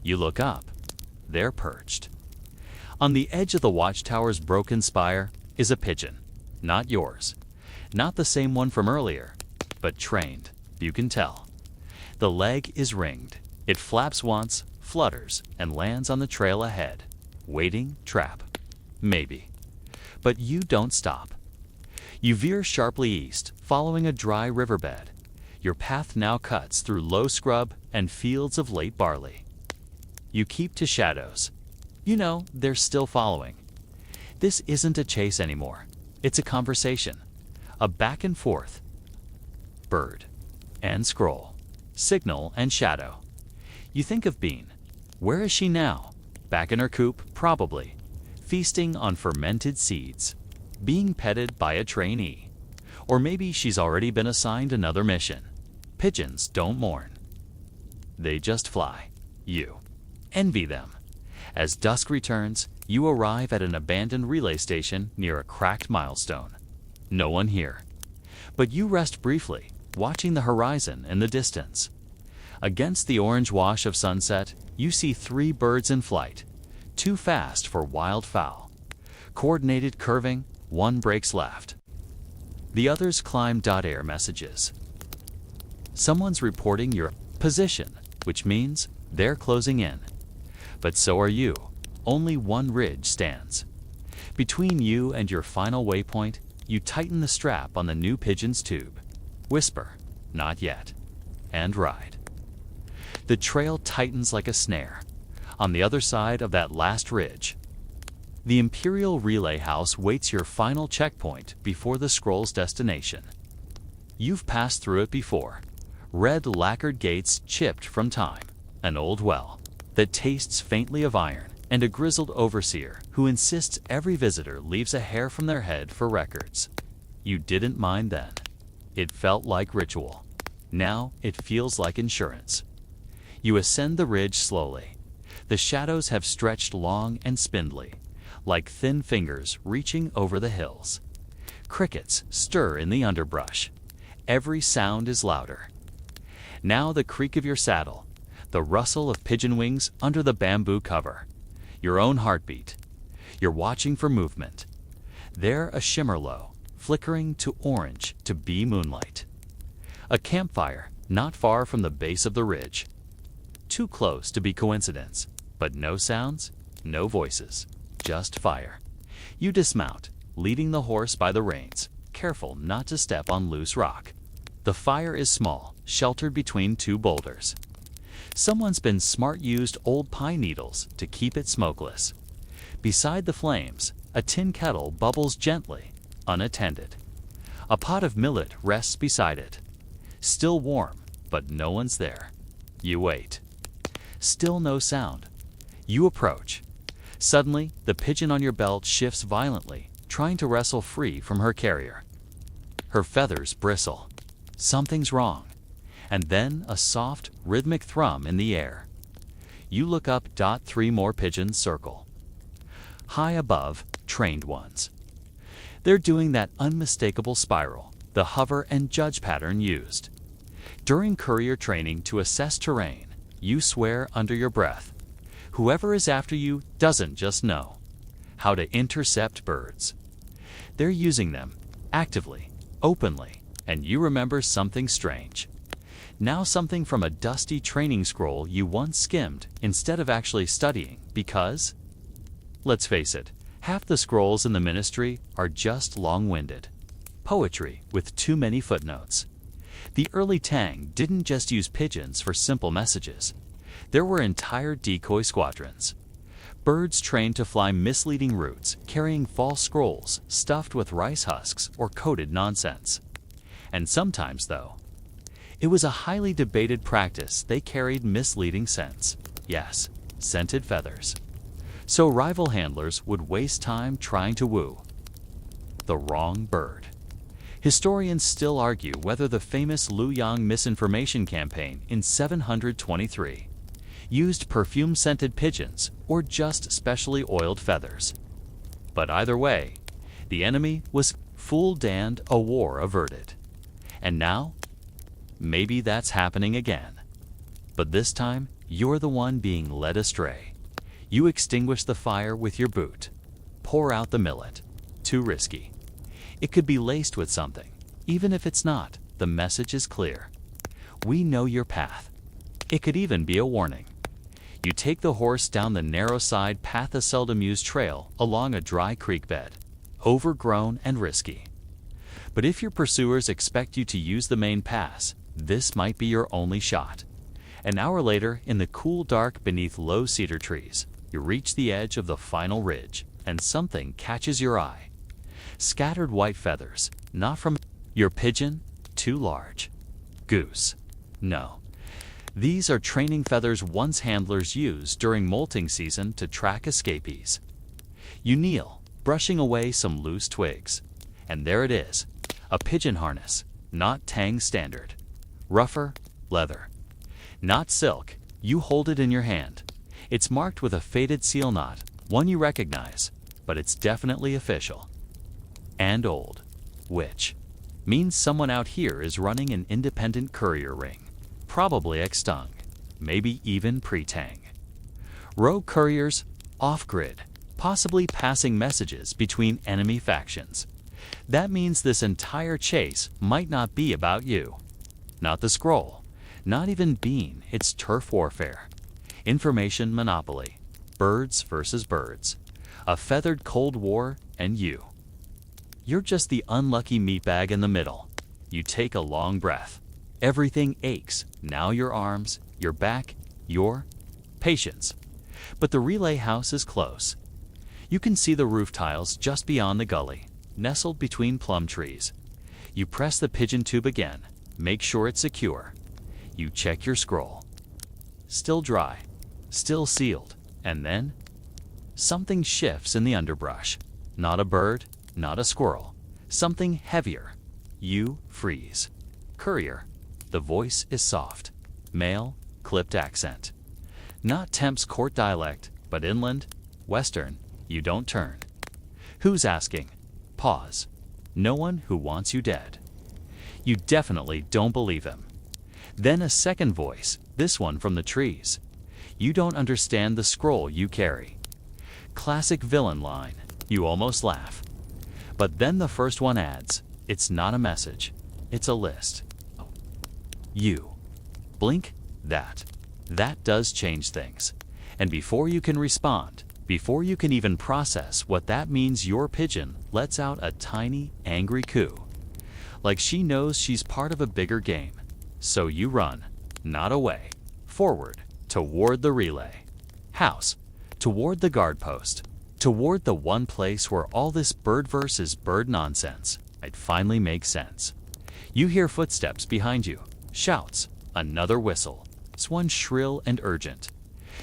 S1: You look up. They're perched. On the edge of the watchtower's broken spire is a pigeon. Not yours. Not the same one from earlier, but trained. You can tell. The leg is ringed. It flaps once, flutters, and lands on the trail ahead. Waiting, trap. Maybe. But you don't stop. You veer sharply east, following a dry riverbed. Your path now cuts through low scrub and fields of late barley. You keep to shadows. You know they're still following. This isn't a chase anymore. It's a conversation. A back and forth. Bird and scroll. Signal and shadow. You think of Bean. Where is she now? Back in her coop, probably. Feasting on fermented seeds. Being petted by a trainee. Or maybe she's already been assigned another mission. Pigeons don't mourn. They just fly. You envy them. As dusk returns, you arrive at an abandoned relay station near a cracked milestone. No one here. But you rest briefly, watching the horizon in the distance. Against the orange wash of sunset, you see 3 birds in flight. Too fast for wildfowl. Coordinated curving, one breaks left. The others climb .air messages. Someone's reporting your position, which means they're closing in. But so are you. Only one ridge stands. Between you and your final waypoint, you tighten the strap on the new Pigeon's tube. Whisper, not yet. And ride. The trail tightens like a snare. On the other side of that last ridge, the Imperial Relay House waits your final checkpoint before the scroll's destination. You've passed through it before. Red lacquered gates chipped from time. An old well that tastes faintly of iron, and a grizzled overseer who insists every visitor leaves a hair from their head for records. You didn't mind then. It felt like ritual. Now it feels like insurance. You ascend the ridge slowly. The shadows have stretched long and spindly, like thin fingers reaching over the hills. Crickets stir in the underbrush. Every sound is louder. Now the creak of your saddle, the rustle of pigeon wings under the bamboo cover. Your own heartbeat. You're watching for movement. There a shimmer low, flickering to orange to bee moonlight. A campfire not far from the base of the ridge. Too close to be coincidence, but no sounds, no voices, just fire. You dismount, leading the horse by the reins, careful not to step on loose rock. The fire is small, sheltered between 2 boulders. Someone's been used old pine needles to keep it smokeless. Beside the flames, a tin kettle bubbles gently, unattended. A pot of millet rests beside it. Still warm, but no one's there. You wait. Still no sound. You approach. Suddenly, the pigeon on your belt shifts violently, trying to wrestle free from her carrier. Her feathers bristle. Something's wrong. And then a soft, rhythmic thrum in the air. You look up. 3 more pigeons circle. High above, trained ones. They're doing that unmistakable spiral, the hover and judge pattern used. During courier training to assess terrain, you swear under your breath. Whoever is after you doesn't just know how to intercept birds. They're using them, actively, openly, and you remember something strange. Now something from a dusty training scroll you once skimmed instead of actually studying because, let's face it, half the scrolls in the ministry are just long-winded. Poetry with too many footnotes. The early Tang didn't just use pigeons for simple messages. There were entire decoy squadrons. Birds trained to fly misleading routes, carrying false scrolls stuffed with rice husks or coded nonsense. And sometimes, though, it was a highly debated practice. They carried misleading scents. Yes, scented feathers. So rival handlers would waste time trying to woo the wrong bird. Historians still argue whether the famous Liu Yang misinformation campaign in 723 used perfume-scented pigeons or just specially oiled feathers. But either way, the enemy was fooled and a war averted. And now, maybe that's happening again. But this time, you're the one being led astray. You extinguish the fire with your boot. Pour out the millet. Too risky. It could be laced with something. Even if it's not, the message is clear. We know your path. It could even be a warning. You take the horse down the narrow side path, a seldom used trail along a dry creek bed, overgrown and risky. But if your pursuers expect you to use the main pass, this might be your only shot. An hour later, in the cool dark beneath low cedar trees, you reach the edge of the final ridge, and something catches your eye. Scattered white feathers, not from your pigeon, too large. Goose. No. These are training feathers once handlers used during molting season to track escapees. You kneel, brushing away some loose twigs. And there it is, a pigeon harness, not Tang standard. Rougher, leather. Not silk, you hold it in your hand. It's marked with a faded seal knot, one you recognize, but it's definitely official. And old. Which means someone out here is running an independent courier ring. Probably ex-Tang, maybe even pre-Tang. Rogue couriers, off-grid, possibly passing messages between enemy factions. That means this entire chase might not be about you. Not the scroll, not even Bean, it's turf warfare. Information monopoly, birds versus birds. A feathered Cold War and you. You're just the unlucky meatbag in the middle. You take a long breath. Everything aches, now your arms, your back, your patience. But the relay house is close. You can see the roof tiles just beyond the gully, nestled between plum trees. You press the pigeon tube again, make sure it's secure. You check your scroll. Still dry, still sealed, and then something shifts in the underbrush. Not a bird, not a squirrel, something heavier. You freeze. Courier. The voice is soft, male, clipped accent. Not Temp's court dialect, but inland, western, you don't turn. Who's asking? Pause. No one who wants you dead. You definitely don't believe him. Then a second voice, this one from the trees. You don't understand the scroll you carry. Classic villain line, you almost laugh. But then the first one adds, it's not a message, it's a list. You. Blink, that. That does change things. And before you can respond, before you can even process what that means, your pigeon lets out a tiny, angry coo. Like she knows she's part of a bigger game. So you run, not away, forward, toward the relay house, toward the guard post, toward the one place where all this bird versus bird nonsense might finally make sense. You hear footsteps behind you. Shouts, another whistle. It's one shrill and urgent.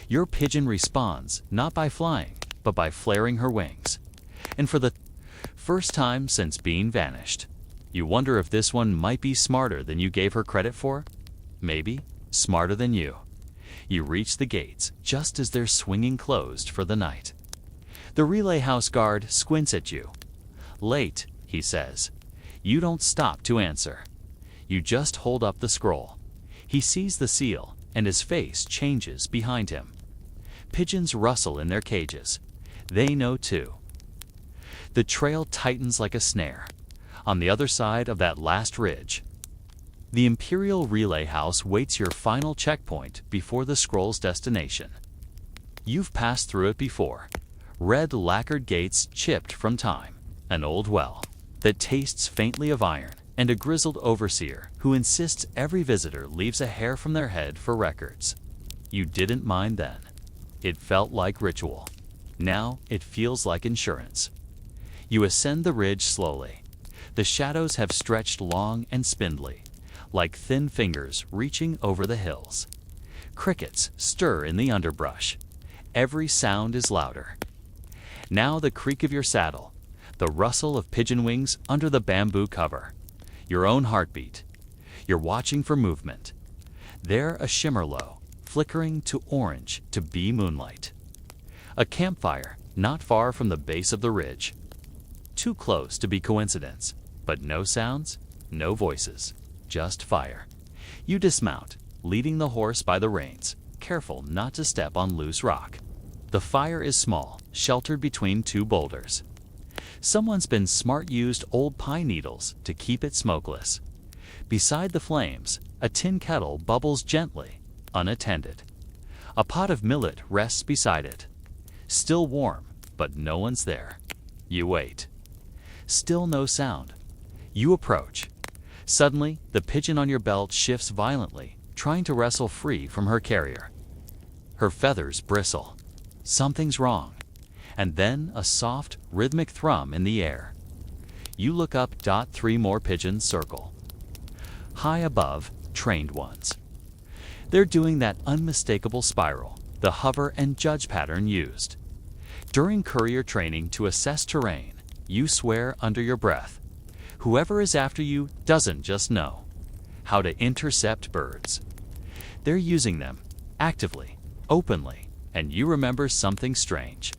S1: Your pigeon responds, not by flying, but by flaring her wings. And for the first time since being vanished, you wonder if this one might be smarter than you gave her credit for? Maybe smarter than you. You reach the gates just as they're swinging closed for the night. The relay house guard squints at you. Late, he says. You don't stop to answer. You just hold up the scroll. He sees the seal, and his face changes behind him. Pigeons rustle in their cages. They know too. The trail tightens like a snare. On the other side of that last ridge, the Imperial Relay House waits your final checkpoint before the scroll's destination. You've passed through it before. Red lacquered gates chipped from time. An old well that tastes faintly of iron. And a grizzled overseer who insists every visitor leaves a hair from their head for records. You didn't mind then. It felt like ritual. Now it feels like insurance. You ascend the ridge slowly. The shadows have stretched long and spindly, like thin fingers reaching over the hills. Crickets stir in the underbrush. Every sound is louder. Now the creak of your saddle, the rustle of pigeon wings under the bamboo cover. Your own heartbeat. You're watching for movement. There a shimmer low, flickering to orange to be moonlight. A campfire not far from the base of the ridge. Too close to be coincidence, but no sounds, no voices, just fire. You dismount, leading the horse by the reins, careful not to step on loose rock. The fire is small, sheltered between two boulders. Someone's been smart used old pine needles to keep it smokeless. Beside the flames, a tin kettle bubbles gently, unattended. A pot of millet rests beside it. Still warm, but no one's there. You wait. Still no sound. You approach. Suddenly, the pigeon on your belt shifts violently, trying to wrestle free from her carrier. Her feathers bristle. Something's wrong. And then a soft, rhythmic thrum in the air. You look up. 3 more pigeons circle. High above, trained ones. They're doing that unmistakable spiral, the hover and judge pattern used. During courier training to assess terrain, you swear under your breath, whoever is after you doesn't just know how to intercept birds. They're using them, actively, openly, and you remember something strange.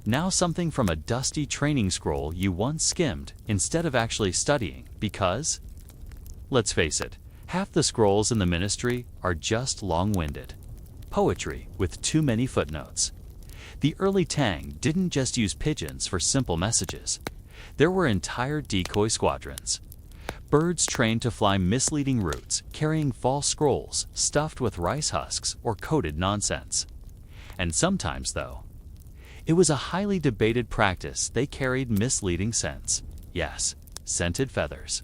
S1: Now something from a dusty training scroll you once skimmed instead of actually studying because, let's face it, half the scrolls in the ministry are just long-winded. Poetry with too many footnotes. The early Tang didn't just use pigeons for simple messages. There were entire decoy squadrons. Birds trained to fly misleading routes, carrying false scrolls stuffed with rice husks or coded nonsense. And sometimes, though, it was a highly debated practice. They carried misleading scents. Yes, scented feathers.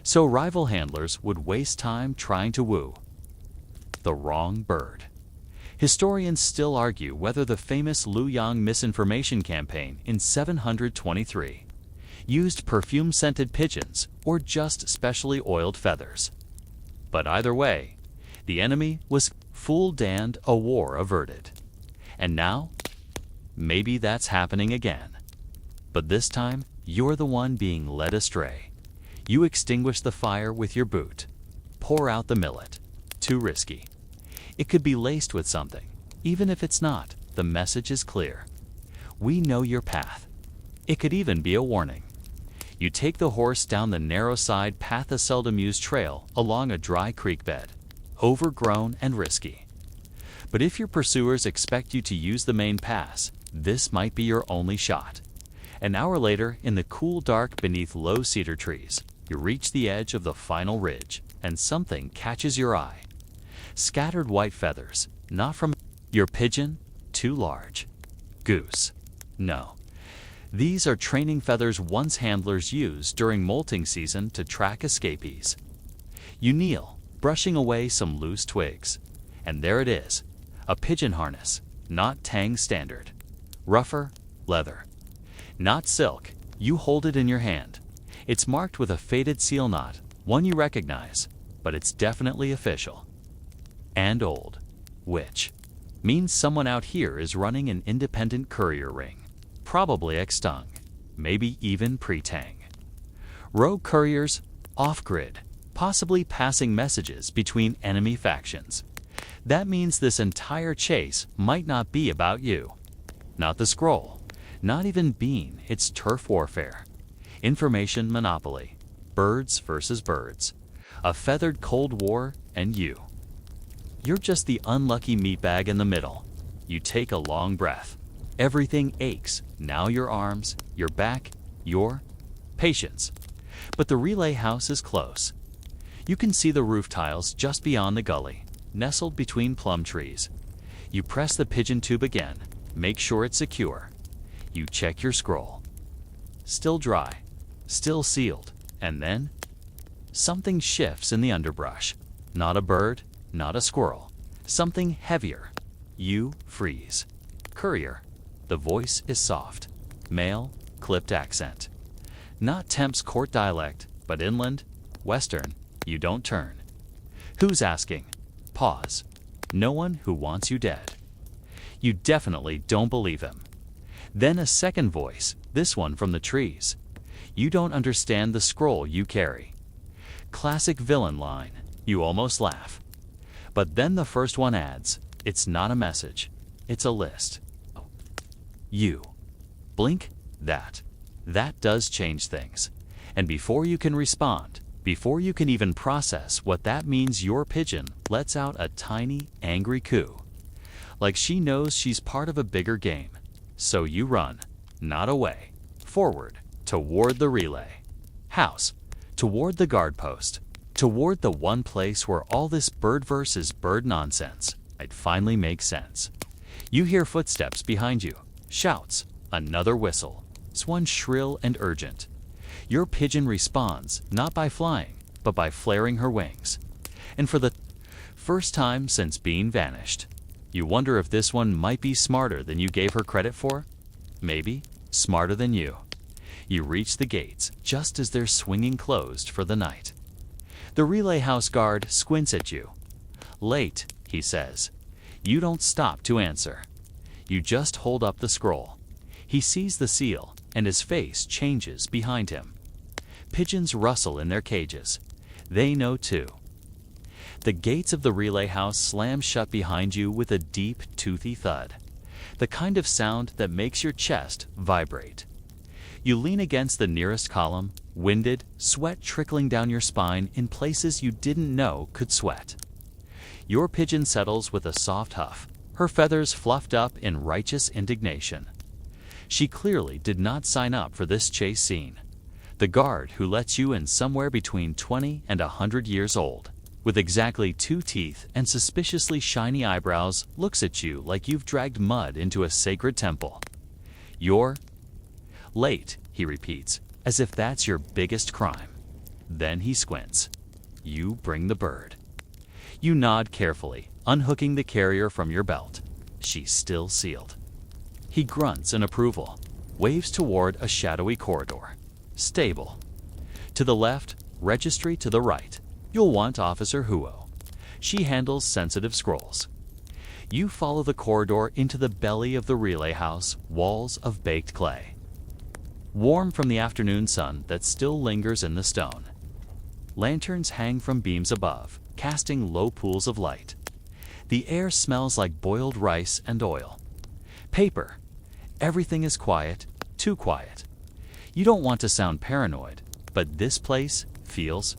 S1: So rival handlers would waste time trying to woo the wrong bird. Historians still argue whether the famous Liu Yang misinformation campaign in 723 used perfume-scented pigeons or just specially oiled feathers. But either way, the enemy was fooled and a war averted. And now, maybe that's happening again. But this time, you're the one being led astray. You extinguish the fire with your boot. Pour out the millet. Too risky. It could be laced with something. Even if it's not, the message is clear. We know your path. It could even be a warning. You take the horse down the narrow side path, a seldom used trail along a dry creek bed, overgrown and risky. But if your pursuers expect you to use the main pass, this might be your only shot. An hour later, in the cool dark beneath low cedar trees, you reach the edge of the final ridge, and something catches your eye. Scattered white feathers, not from your pigeon, too large. Goose. No. These are training feathers once handlers used during molting season to track escapees. You kneel, brushing away some loose twigs. And there it is, a pigeon harness, not Tang standard. Rougher, leather. Not silk, you hold it in your hand. It's marked with a faded seal knot, one you recognize, but it's definitely official. And old, which means someone out here is running an independent courier ring. Probably ex-Tang, maybe even pre-Tang. Rogue couriers, off-grid, possibly passing messages between enemy factions. That means this entire chase might not be about you. Not the scroll, not even Bean, it's turf warfare. Information monopoly, birds versus birds. A feathered Cold War and you. You're just the unlucky meatbag in the middle. You take a long breath. Everything aches, now your arms, your back, your patience. But the relay house is close. You can see the roof tiles just beyond the gully, nestled between plum trees. You press the pigeon tube again, make sure it's secure. You check your scroll. Still dry, still sealed, and then something shifts in the underbrush. Not a bird, not a squirrel. Something heavier. You freeze. Courier. The voice is soft. Male, clipped accent. Not Temp's court dialect, but inland, western. You don't turn. Who's asking? Pause. No one who wants you dead. You definitely don't believe him. Then a second voice, this one from the trees. You don't understand the scroll you carry. Classic villain line. You almost laugh. But then the first one adds, it's not a message. It's a list. You. Blink. That does change things. And before you can respond, before you can even process what that means, your pigeon lets out a tiny, angry coo. like she knows she's part of a bigger game. So you run, not away, forward, toward the relay house, toward the guard post, toward the one place where all this bird versus bird nonsense might finally make sense. You hear footsteps behind you, shouts, another whistle. It's one shrill and urgent. Your pigeon responds not by flying, but by flaring her wings. And for the first time since being vanished, you wonder if this one might be smarter than you gave her credit for? Maybe smarter than you. You reach the gates just as they're swinging closed for the night. The relay house guard squints at you. Late, he says. You don't stop to answer. You just hold up the scroll. He sees the seal, and his face changes behind him. Pigeons rustle in their cages. They know too. The gates of the relay house slam shut behind you with a deep, toothy thud, the kind of sound that makes your chest vibrate. You lean against the nearest column, winded, sweat trickling down your spine in places you didn't know could sweat. Your pigeon settles with a soft huff, her feathers fluffed up in righteous indignation. She clearly did not sign up for this chase scene. The guard who lets you in somewhere between 20 and 100 years old, with exactly 2 teeth and suspiciously shiny eyebrows, looks at you like you've dragged mud into a sacred temple. You're late, he repeats, as if that's your biggest crime. Then he squints. You bring the bird. You nod carefully, unhooking the carrier from your belt. She's still sealed. He grunts in approval, waves toward a shadowy corridor. Stable. To the left, registry to the right. You'll want Officer Huo. She handles sensitive scrolls. You follow the corridor into the belly of the relay house, walls of baked clay. Warm from the afternoon sun that still lingers in the stone. Lanterns hang from beams above, casting low pools of light. The air smells like boiled rice and oil. Paper. Everything is quiet, too quiet. You don't want to sound paranoid, but this place feels.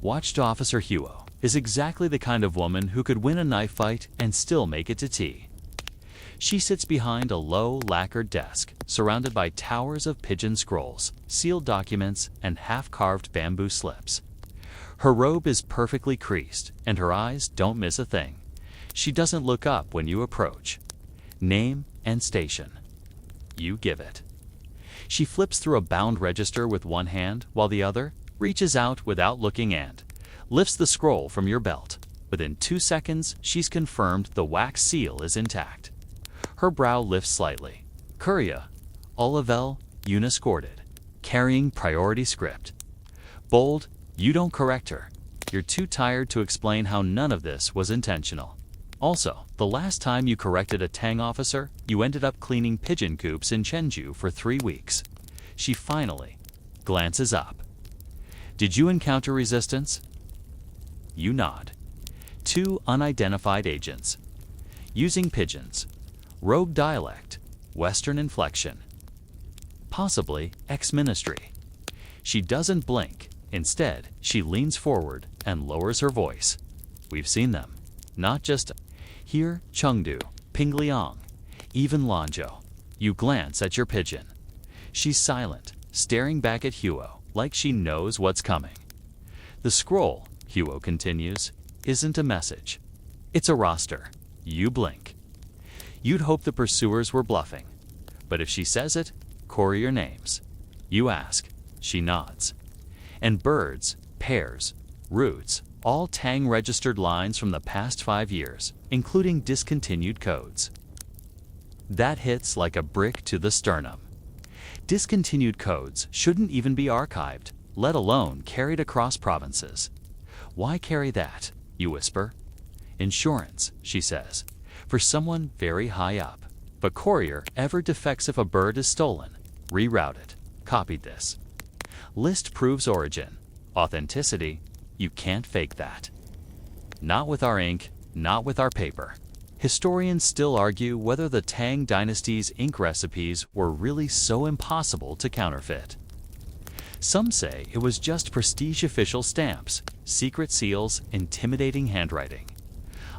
S1: Watched Officer Huo is exactly the kind of woman who could win a knife fight and still make it to tea. She sits behind a low, lacquered desk, surrounded by towers of pigeon scrolls, sealed documents, and half-carved bamboo slips. Her robe is perfectly creased, and her eyes don't miss a thing. She doesn't look up when you approach. Name and station. You give it. She flips through a bound register with one hand, while the other reaches out without looking and lifts the scroll from your belt. Within 2 seconds, she's confirmed the wax seal is intact. Her brow lifts slightly. Courier, Olivel, unescorted, carrying priority script. Bold, you don't correct her. You're too tired to explain how none of this was intentional. Also, the last time you corrected a Tang officer, you ended up cleaning pigeon coops in Chenju for 3 weeks. She finally glances up. Did you encounter resistance? You nod. 2 unidentified agents. Using pigeons. Rogue dialect. Western inflection. Possibly ex-ministry. She doesn't blink. Instead, she leans forward and lowers her voice. We've seen them. Not just here, Chengdu, Pingliang, even Lanzhou. You glance at your pigeon. She's silent, staring back at Huo like she knows what's coming. The scroll, Huo continues, isn't a message. It's a roster. You blink. You'd hope the pursuers were bluffing. But if she says it, courier names. You ask. She nods. And birds, pairs, routes, all Tang-registered lines from the past 5 years, including discontinued codes. That hits like a brick to the sternum. Discontinued codes shouldn't even be archived, let alone carried across provinces. Why carry that? You whisper. Insurance, she says, for someone very high up. But courier ever defects if a bird is stolen. Reroute it. Copied this. List proves origin. Authenticity. You can't fake that. Not with our ink, not with our paper. Historians still argue whether the Tang Dynasty's ink recipes were really so impossible to counterfeit. Some say it was just prestige official stamps, secret seals, intimidating handwriting.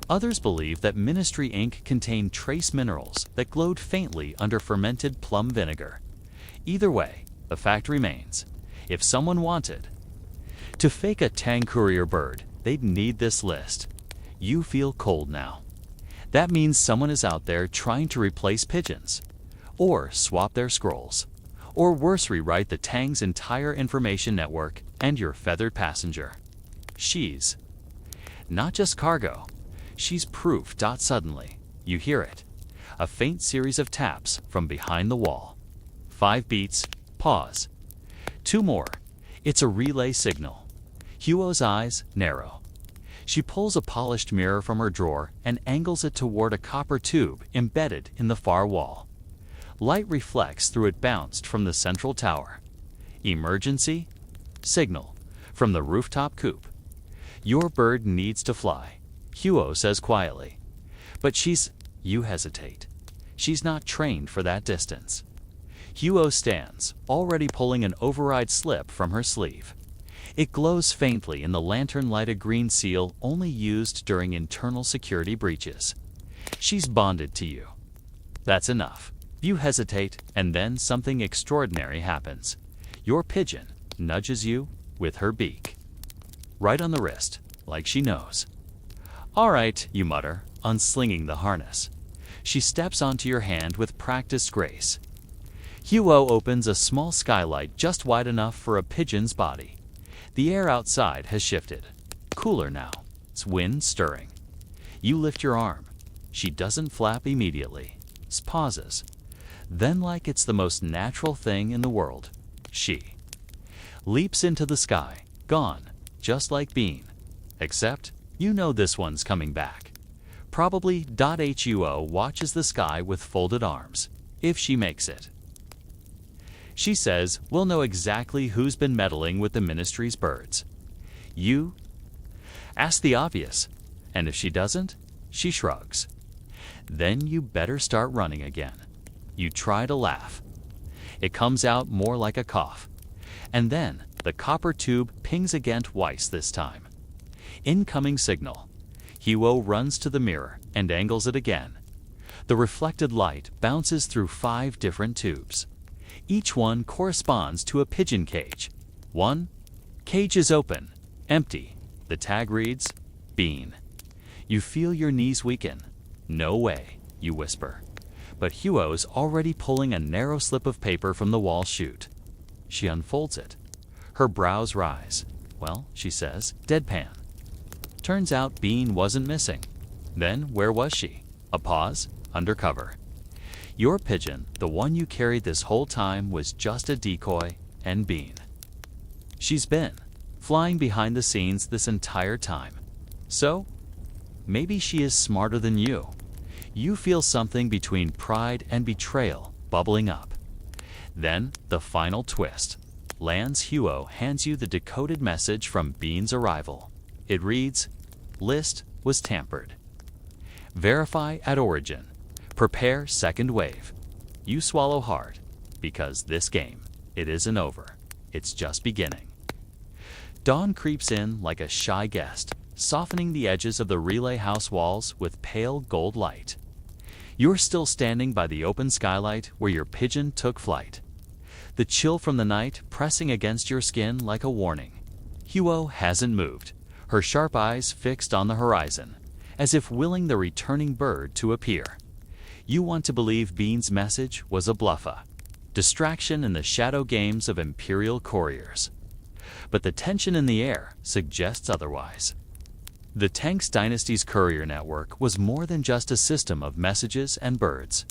S1: Others believe that Ministry ink contained trace minerals that glowed faintly under fermented plum vinegar. Either way, the fact remains, if someone wanted to fake a Tang courier bird, they'd need this list. You feel cold now. That means someone is out there trying to replace pigeons, or swap their scrolls, or worse, rewrite the Tang's entire information network and your feathered passenger. She's not just cargo, she's proof. Suddenly, you hear it. A faint series of taps from behind the wall. 5 beats, pause. 2 more. It's a relay signal. Huo's eyes narrow. She pulls a polished mirror from her drawer and angles it toward a copper tube embedded in the far wall. Light reflects through it, bounced from the central tower. Emergency signal from the rooftop coop. Your bird needs to fly, Huo says quietly. But you hesitate. She's not trained for that distance. Huo stands, already pulling an override slip from her sleeve. It glows faintly in the lantern light, a green seal only used during internal security breaches. She's bonded to you. That's enough. You hesitate, and then something extraordinary happens. Your pigeon nudges you with her beak. Right on the wrist, like she knows. All right, you mutter, unslinging the harness. She steps onto your hand with practiced grace. Huo opens a small skylight just wide enough for a pigeon's body. The air outside has shifted. Cooler now. It's wind stirring. You lift your arm. She doesn't flap immediately. Pauses. Then, like it's the most natural thing in the world, she leaps into the sky, gone, just like Bean. Except, you know this one's coming back. Probably. Huo watches the sky with folded arms, if she makes it. She says, we'll know exactly who's been meddling with the Ministry's birds. You ask the obvious, and if she doesn't, she shrugs. Then you better start running again. You try to laugh. It comes out more like a cough. And then the copper tube pings again, twice this time. Incoming signal. Huo runs to the mirror and angles it again. The reflected light bounces through 5 different tubes. Each one corresponds to a pigeon cage. 1 cage is open, empty. The tag reads, Bean. You feel your knees weaken. No way, you whisper. But Huo's already pulling a narrow slip of paper from the wall chute. She unfolds it. Her brows rise. Well, she says, deadpan. Turns out Bean wasn't missing. Then where was she? A pause, undercover. Your pigeon, the one you carried this whole time, was just a decoy, and Bean. She's been flying behind the scenes this entire time. So, maybe she is smarter than you. You feel something between pride and betrayal bubbling up. Then, the final twist. Lance Huo hands you the decoded message from Bean's arrival. It reads, List was tampered. Verify at origin. Prepare second wave. You swallow hard, because this game, it isn't over. It's just beginning. Dawn creeps in like a shy guest, softening the edges of the relay house walls with pale gold light. You're still standing by the open skylight where your pigeon took flight. The chill from the night pressing against your skin like a warning. Huo hasn't moved, her sharp eyes fixed on the horizon, as if willing the returning bird to appear. You want to believe Bean's message was a bluffa, distraction in the shadow games of Imperial couriers. But the tension in the air suggests otherwise. The Tang's Dynasty's courier network was more than just a system of messages and birds.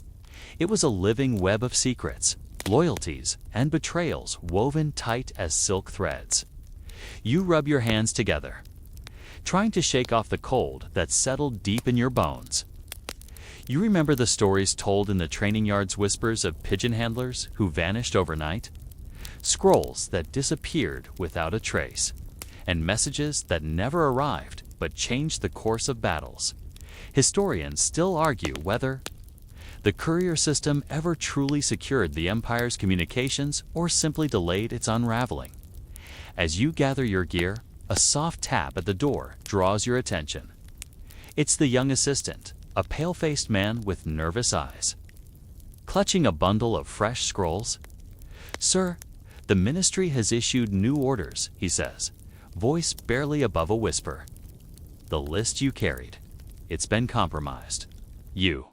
S1: It was a living web of secrets, loyalties, and betrayals woven tight as silk threads. You rub your hands together, trying to shake off the cold that settled deep in your bones. You remember the stories told in the training yards, whispers of pigeon handlers who vanished overnight? Scrolls that disappeared without a trace, and messages that never arrived but changed the course of battles. Historians still argue whether the courier system ever truly secured the Empire's communications or simply delayed its unraveling. As you gather your gear, a soft tap at the door draws your attention. It's the young assistant, a pale-faced man with nervous eyes. Clutching a bundle of fresh scrolls. "Sir, the ministry has issued new orders," he says, voice barely above a whisper. "The list you carried. It's been compromised." You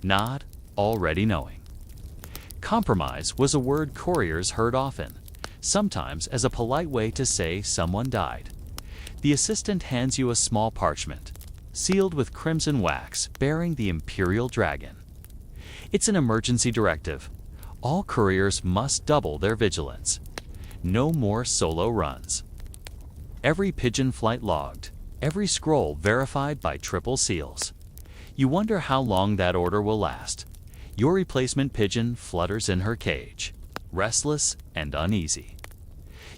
S1: nod, already knowing. Compromise was a word couriers heard often, sometimes as a polite way to say someone died. The assistant hands you a small parchment, sealed with crimson wax bearing the imperial dragon. It's an emergency directive. All couriers must double their vigilance. No more solo runs. Every pigeon flight logged, every scroll verified by triple seals. You wonder how long that order will last. Your replacement pigeon flutters in her cage, restless and uneasy.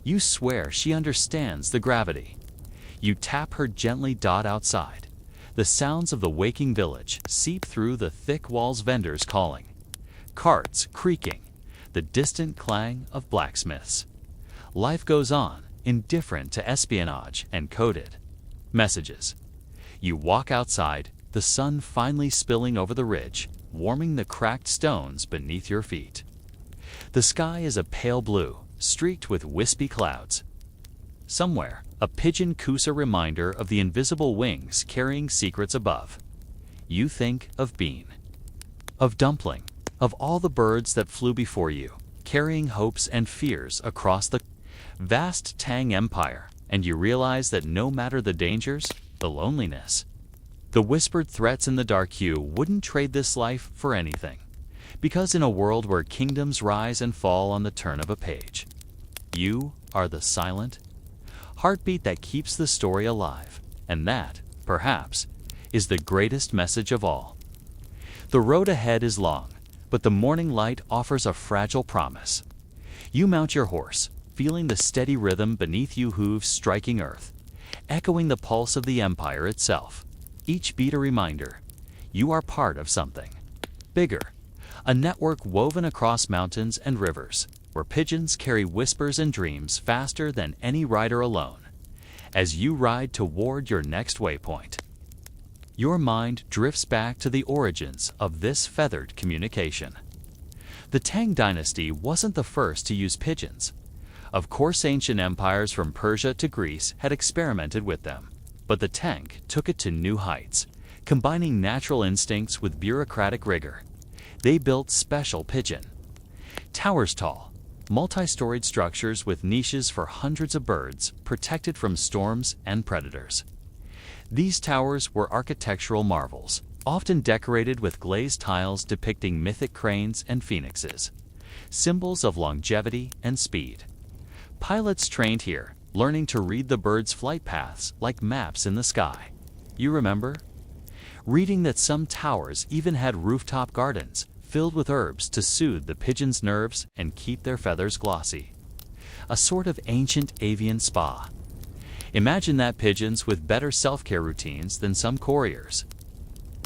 S1: You swear she understands the gravity. You tap her gently. Outside, the sounds of the waking village seep through the thick walls. Vendors calling, carts creaking, the distant clang of blacksmiths. Life goes on, indifferent to espionage and coded messages. You walk outside, the sun finally spilling over the ridge, warming the cracked stones beneath your feet. The sky is a pale blue, streaked with wispy clouds. Somewhere, a pigeon coos, a reminder of the invisible wings carrying secrets above. You think of Bean, of Dumpling, of all the birds that flew before you, carrying hopes and fears across the vast Tang Empire, and you realize that no matter the dangers, the loneliness, the whispered threats in the dark, you wouldn't trade this life for anything. Because in a world where kingdoms rise and fall on the turn of a page, you are the silent heartbeat that keeps the story alive. And that, perhaps, is the greatest message of all. The road ahead is long, but the morning light offers a fragile promise. You mount your horse, feeling the steady rhythm beneath you, hooves striking earth, echoing the pulse of the empire itself. Each beat a reminder, you are part of something bigger, a network woven across mountains and rivers, where pigeons carry whispers and dreams faster than any rider alone. As you ride toward your next waypoint, your mind drifts back to the origins of this feathered communication. The Tang Dynasty wasn't the first to use pigeons. Of course, ancient empires from Persia to Greece had experimented with them, but the Tang took it to new heights, combining natural instincts with bureaucratic rigor. They built special pigeon towers, tall, multi-storied structures with niches for hundreds of birds, protected from storms and predators. These towers were architectural marvels, often decorated with glazed tiles depicting mythic cranes and phoenixes, symbols of longevity and speed. Pilots trained here, learning to read the birds' flight paths like maps in the sky. You remember? Reading that some towers even had rooftop gardens filled with herbs to soothe the pigeons' nerves and keep their feathers glossy. A sort of ancient avian spa. Imagine that, pigeons with better self-care routines than some couriers.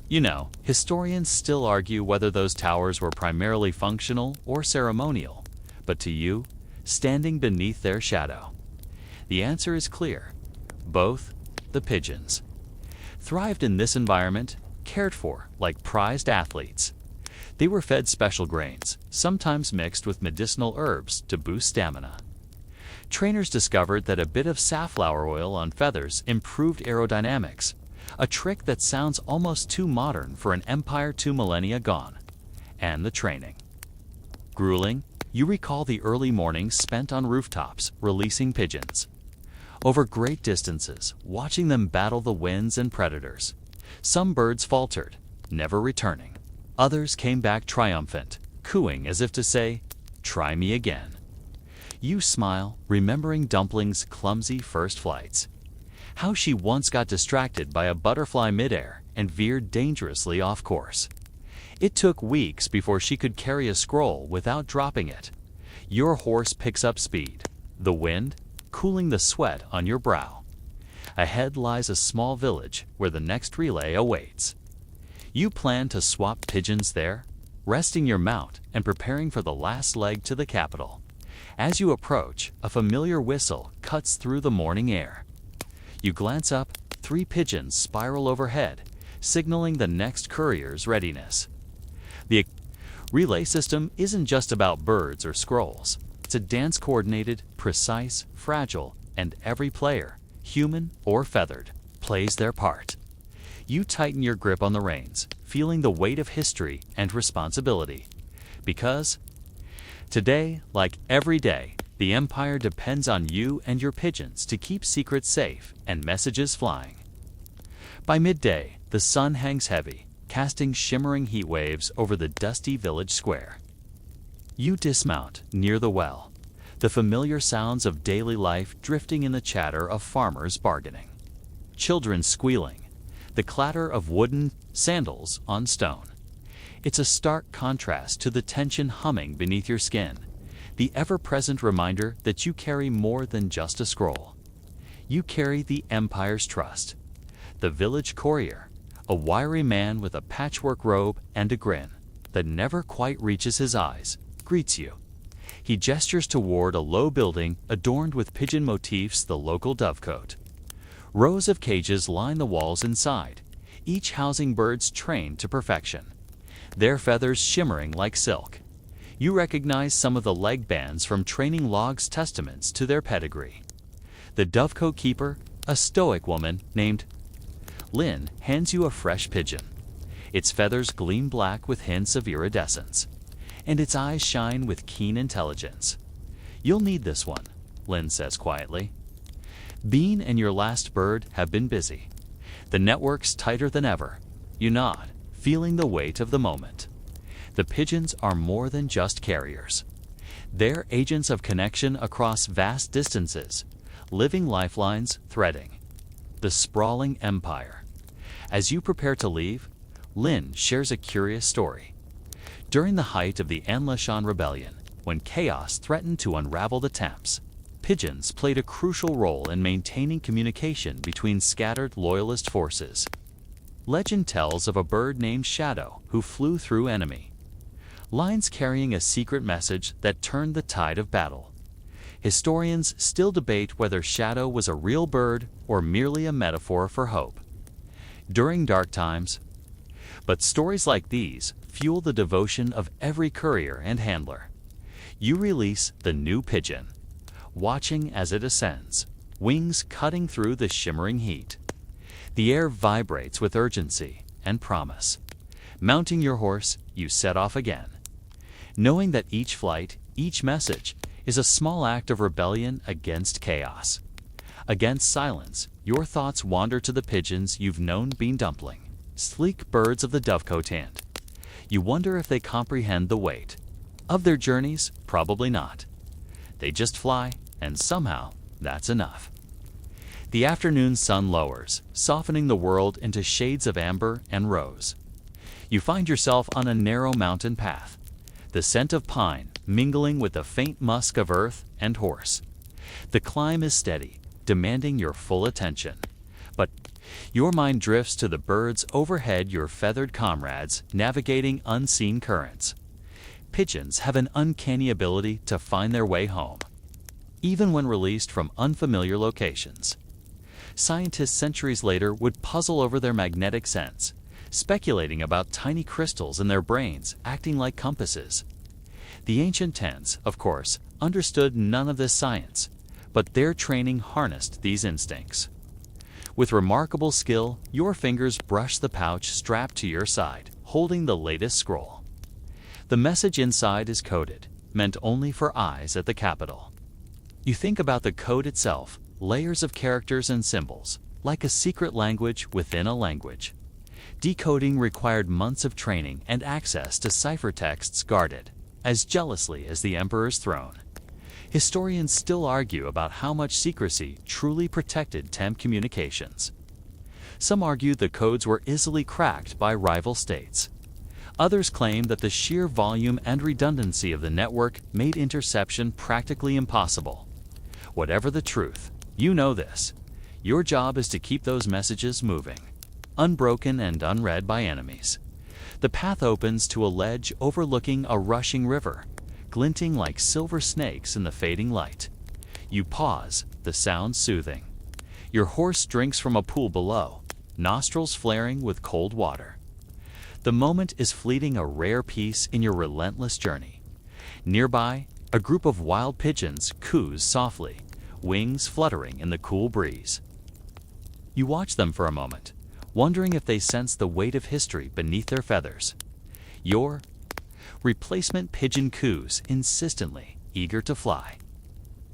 S1: You know, historians still argue whether those towers were primarily functional or ceremonial, but to you, standing beneath their shadow, the answer is clear. Both. The pigeons thrived in this environment, cared for like prized athletes. They were fed special grains, sometimes mixed with medicinal herbs to boost stamina. Trainers discovered that a bit of safflower oil on feathers improved aerodynamics, a trick that sounds almost too modern for an empire 2 millennia gone. And the training. Grueling, you recall the early mornings spent on rooftops releasing pigeons over great distances, watching them battle the winds and predators. Some birds faltered, never returning. Others came back triumphant, cooing as if to say, "Try me again." You smile, remembering Dumpling's clumsy first flights. How she once got distracted by a butterfly midair and veered dangerously off course. It took weeks before she could carry a scroll without dropping it. Your horse picks up speed, the wind cooling the sweat on your brow. Ahead lies a small village where the next relay awaits. You plan to swap pigeons there, resting your mount and preparing for the last leg to the capital. As you approach, a familiar whistle cuts through the morning air. You glance up, 3 pigeons spiral overhead, signaling the next courier's readiness. The relay system isn't just about birds or scrolls. It's a dance-coordinated, precise, fragile, and every player, human or feathered, plays their part. You tighten your grip on the reins, feeling the weight of history and responsibility. Because today, like every day, the Empire depends on you and your pigeons to keep secrets safe and messages flying. By midday, the sun hangs heavy, casting shimmering heat waves over the dusty village square. You dismount near the well, the familiar sounds of daily life drifting in the chatter of farmers bargaining. Children squealing, the clatter of wooden sandals on stone. It's a stark contrast to the tension humming beneath your skin, the ever-present reminder that you carry more than just a scroll. You carry the Empire's trust. The village courier, a wiry man with a patchwork robe and a grin that never quite reaches his eyes, greets you. He gestures toward a low building adorned with pigeon motifs, the local dovecote. Rows of cages line the walls inside, each housing birds trained to perfection, their feathers shimmering like silk. You recognize some of the leg bands from training logs, testaments to their pedigree. The dovecote keeper, a stoic woman named Lynn, hands you a fresh pigeon. Its feathers gleam black with hints of iridescence, and its eyes shine with keen intelligence. "You'll need this one," Lynn says quietly. Bean and your last bird have been busy. The network's tighter than ever. You nod, feeling the weight of the moment. The pigeons are more than just carriers. They're agents of connection across vast distances, living lifelines threading the sprawling empire. As you prepare to leave, Lynn shares a curious story. During the height of the Anlashan Rebellion, when chaos threatened to unravel the Temps, pigeons played a crucial role in maintaining communication between scattered loyalist forces. Legend tells of a bird named Shadow who flew through enemy lines carrying a secret message that turned the tide of battle. Historians still debate whether Shadow was a real bird or merely a metaphor for hope during dark times. But stories like these fuel the devotion of every courier and handler. You release the new pigeon, watching as it ascends, wings cutting through the shimmering heat. The air vibrates with urgency and promise. Mounting your horse, you set off again, knowing that each flight, each message, is a small act of rebellion against chaos. Against silence, your thoughts wander to the pigeons you've known Bean Dumpling, sleek birds of the dovecote hand. You wonder if they comprehend the weight of their journeys. Probably not. They just fly, and somehow that's enough. The afternoon sun lowers, softening the world into shades of amber and rose. You find yourself on a narrow mountain path, the scent of pine mingling with the faint musk of earth and horse. The climb is steady, demanding your full attention. But your mind drifts to the birds overhead, your feathered comrades navigating unseen currents. Pigeons have an uncanny ability to find their way home, even when released from unfamiliar locations. Scientists centuries later would puzzle over their magnetic sense, speculating about tiny crystals in their brains acting like compasses. The ancient Tans, of course, understood none of this science, but their training harnessed these instincts. With remarkable skill, your fingers brush the pouch strapped to your side, holding the latest scroll. The message inside is coded, meant only for eyes at the capital. You think about the code itself, layers of characters and symbols, like a secret language within a language. Decoding required months of training and access to ciphertexts guarded as jealously as the emperor's throne. Historians still argue about how much secrecy truly protected Temp communications. Some argue the codes were easily cracked by rival states. Others claim that the sheer volume and redundancy of the network made interception practically impossible. Whatever the truth, you know this. Your job is to keep those messages moving, unbroken and unread by enemies. The path opens to a ledge overlooking a rushing river, glinting like silver snakes in the fading light. You pause, the sound soothing. Your horse drinks from a pool below, nostrils flaring with cold water. The moment is fleeting, a rare piece in your relentless journey. Nearby, a group of wild pigeons coos softly, wings fluttering in the cool breeze. You watch them for a moment, wondering if they sense the weight of history beneath their feathers. Your replacement pigeon coos insistently, eager to fly.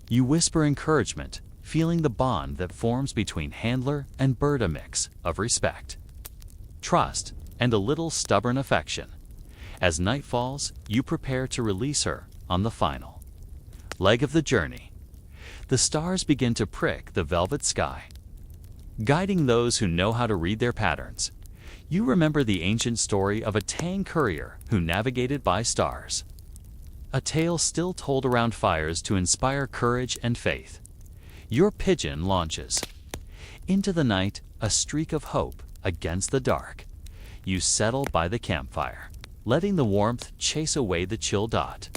S1: You whisper encouragement, feeling the bond that forms between handler and bird, a mix of respect, trust, and a little stubborn affection. As night falls, you prepare to release her on the final leg of the journey. The stars begin to prick the velvet sky, guiding those who know how to read their patterns. You remember the ancient story of a Tang courier who navigated by stars, a tale still told around fires to inspire courage and faith. Your pigeon launches into the night, a streak of hope against the dark. You settle by the campfire, letting the warmth chase away the chill dot.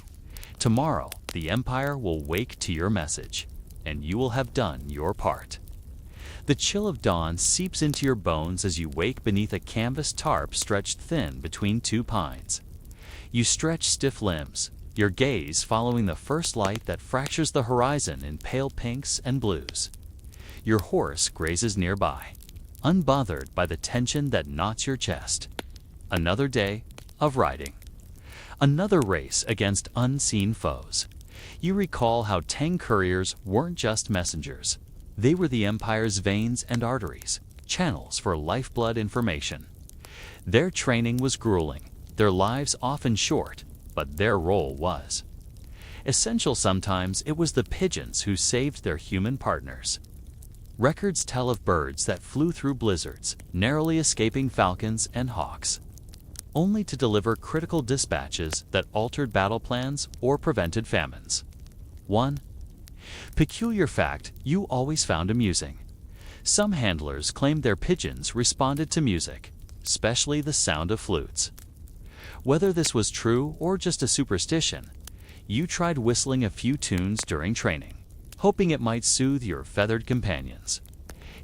S1: Tomorrow, the Empire will wake to your message, and you will have done your part. The chill of dawn seeps into your bones as you wake beneath a canvas tarp stretched thin between two pines. You stretch stiff limbs, your gaze following the first light that fractures the horizon in pale pinks and blues. Your horse grazes nearby, unbothered by the tension that knots your chest. Another day of riding. Another race against unseen foes. You recall how Tang couriers weren't just messengers. They were the Empire's veins and arteries, channels for lifeblood information. Their training was grueling, their lives often short, but their role was essential. Sometimes it was the pigeons who saved their human partners. Records tell of birds that flew through blizzards, narrowly escaping falcons and hawks, only to deliver critical dispatches that altered battle plans or prevented famines. One peculiar fact you always found amusing. Some handlers claimed their pigeons responded to music, especially the sound of flutes. Whether this was true or just a superstition, you tried whistling a few tunes during training, hoping it might soothe your feathered companions.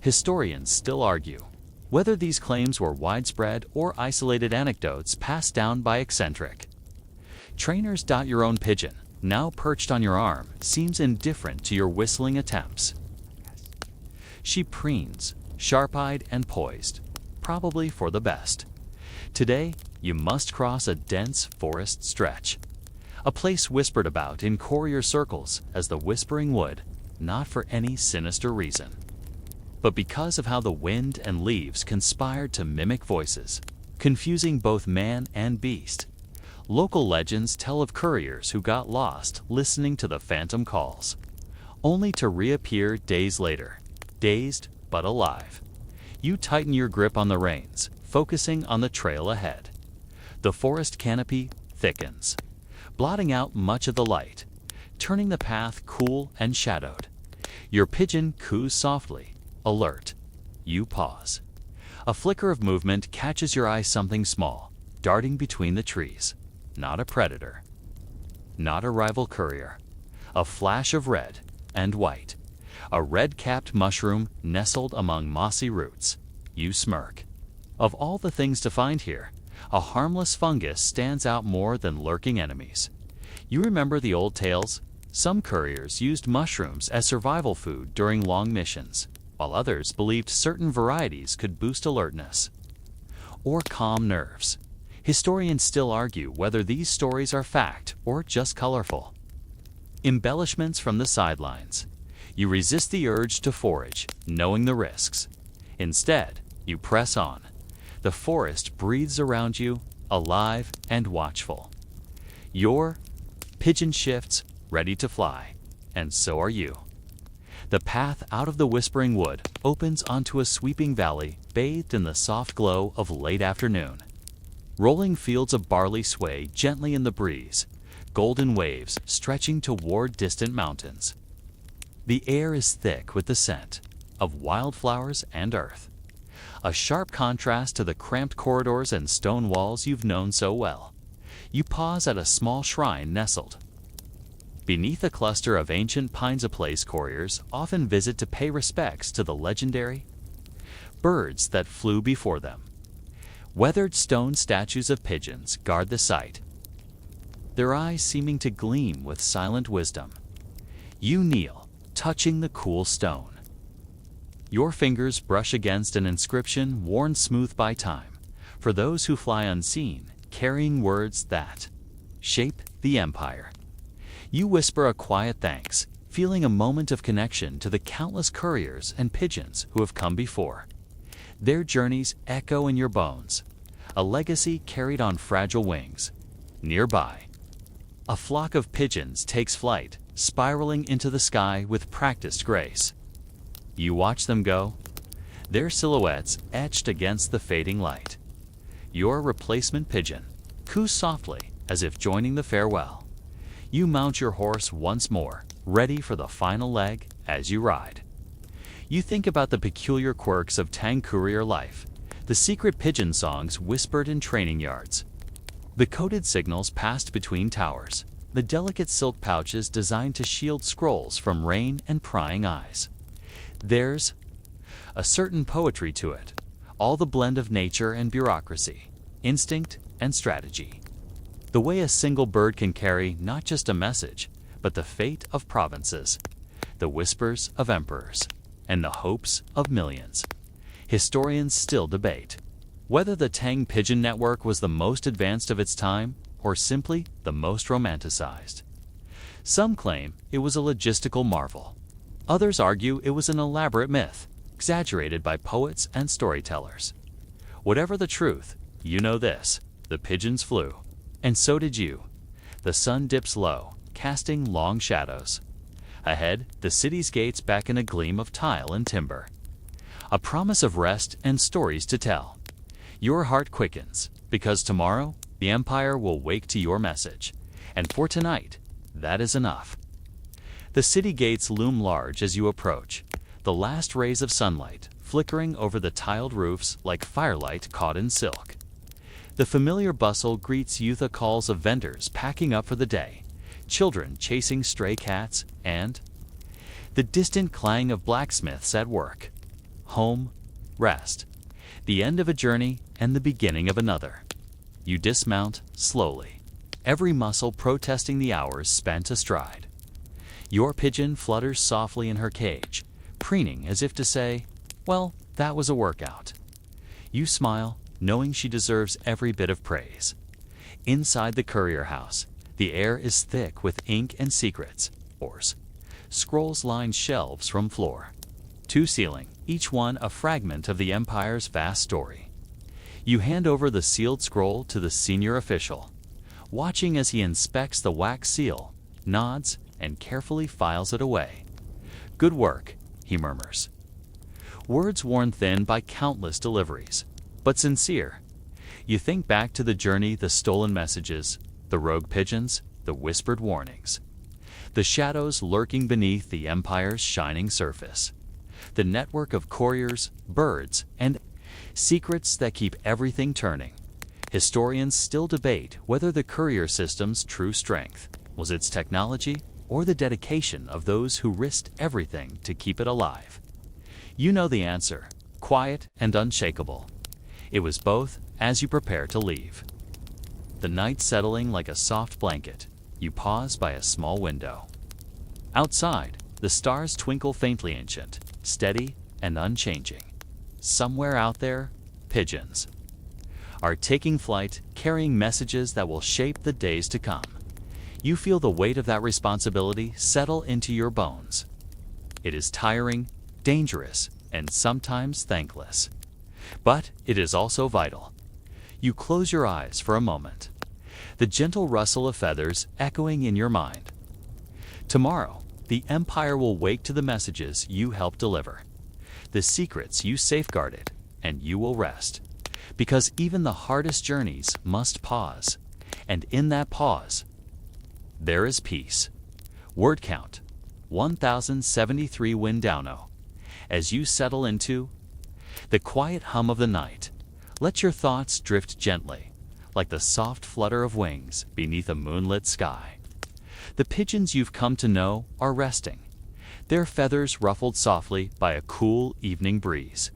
S1: Historians still argue whether these claims were widespread or isolated anecdotes passed down by eccentric trainers. Your own pigeon, now perched on your arm, seems indifferent to your whistling attempts. She preens, sharp-eyed and poised, probably for the best. Today, you must cross a dense forest stretch, a place whispered about in courier circles as the Whispering Wood, not for any sinister reason, but because of how the wind and leaves conspired to mimic voices, confusing both man and beast. Local legends tell of couriers who got lost listening to the phantom calls, only to reappear days later, dazed but alive. You tighten your grip on the reins, focusing on the trail ahead. The forest canopy thickens, blotting out much of the light, turning the path cool and shadowed. Your pigeon coos softly, alert. You pause. A flicker of movement catches your eye, something small, darting between the trees. Not a predator, not a rival courier. A flash of red and white. A red-capped mushroom nestled among mossy roots. You smirk. Of all the things to find here, a harmless fungus stands out more than lurking enemies. You remember the old tales? Some couriers used mushrooms as survival food during long missions, while others believed certain varieties could boost alertness or calm nerves. Historians still argue whether these stories are fact or just colorful embellishments from the sidelines. You resist the urge to forage, knowing the risks. Instead, you press on. The forest breathes around you, alive and watchful. Your pigeon shifts, ready to fly, and so are you. The path out of the Whispering Wood opens onto a sweeping valley bathed in the soft glow of late afternoon. Rolling fields of barley sway gently in the breeze, golden waves stretching toward distant mountains. The air is thick with the scent of wildflowers and earth, a sharp contrast to the cramped corridors and stone walls you've known so well. You pause at a small shrine nestled Beneath a cluster of ancient pines, a place couriers often visit to pay respects to the legendary birds that flew before them. Weathered stone statues of pigeons guard the site, their eyes seeming to gleam with silent wisdom. You kneel, touching the cool stone. Your fingers brush against an inscription worn smooth by time, for those who fly unseen, carrying words that shape the empire. You whisper a quiet thanks, feeling a moment of connection to the countless couriers and pigeons who have come before. Their journeys echo in your bones, a legacy carried on fragile wings. Nearby, a flock of pigeons takes flight, spiraling into the sky with practiced grace. You watch them go, their silhouettes etched against the fading light. Your replacement pigeon coos softly as if joining the farewell. You mount your horse once more, ready for the final leg as you ride. You think about the peculiar quirks of Tang courier life, the secret pigeon songs whispered in training yards, the coded signals passed between towers, the delicate silk pouches designed to shield scrolls from rain and prying eyes. There's a certain poetry to it, all the blend of nature and bureaucracy, instinct and strategy. The way a single bird can carry not just a message, but the fate of provinces, the whispers of emperors, and the hopes of millions. Historians still debate whether the Tang pigeon network was the most advanced of its time or simply the most romanticized. Some claim it was a logistical marvel. Others argue it was an elaborate myth, exaggerated by poets and storytellers. Whatever the truth, you know this: the pigeons flew. And so did you. The sun dips low, casting long shadows. Ahead, the city's gates beckon a gleam of tile and timber, a promise of rest and stories to tell. Your heart quickens, because tomorrow, the empire will wake to your message. And for tonight, that is enough. The city gates loom large as you approach, the last rays of sunlight flickering over the tiled roofs like firelight caught in silk. The familiar bustle greets you, the calls of vendors packing up for the day, children chasing stray cats, and the distant clang of blacksmiths at work. Home, rest, the end of a journey and the beginning of another. You dismount slowly, every muscle protesting the hours spent astride. Your pigeon flutters softly in her cage, preening as if to say, "Well, that was a workout." You smile, knowing she deserves every bit of praise. Inside the courier house, the air is thick with ink and secrets. Oars, scrolls line shelves from floor to ceiling, each one a fragment of the empire's vast story. You hand over the sealed scroll to the senior official, watching as he inspects the wax seal, nods, and carefully files it away. "Good work," he murmurs. Words worn thin by countless deliveries, but sincere. You think back to the journey, the stolen messages, the rogue pigeons, the whispered warnings, the shadows lurking beneath the empire's shining surface, the network of couriers, birds, and secrets that keep everything turning. Historians still debate whether the courier system's true strength was its technology or the dedication of those who risked everything to keep it alive. You know the answer: quiet and unshakable. It was both as you prepare to leave. The night settling like a soft blanket, you pause by a small window. Outside, the stars twinkle faintly, ancient, steady, and unchanging. Somewhere out there, pigeons are taking flight, carrying messages that will shape the days to come. You feel the weight of that responsibility settle into your bones. It is tiring, dangerous, and sometimes thankless. But it is also vital. You close your eyes for a moment, the gentle rustle of feathers echoing in your mind. Tomorrow, the empire will wake to the messages you helped deliver, the secrets you safeguarded, and you will rest. Because even the hardest journeys must pause, and in that pause, there is peace. Word count, 1073 Windowno. As you settle into the quiet hum of the night, let your thoughts drift gently, like the soft flutter of wings beneath a moonlit sky. The pigeons you've come to know are resting, their feathers ruffled softly by a cool evening breeze.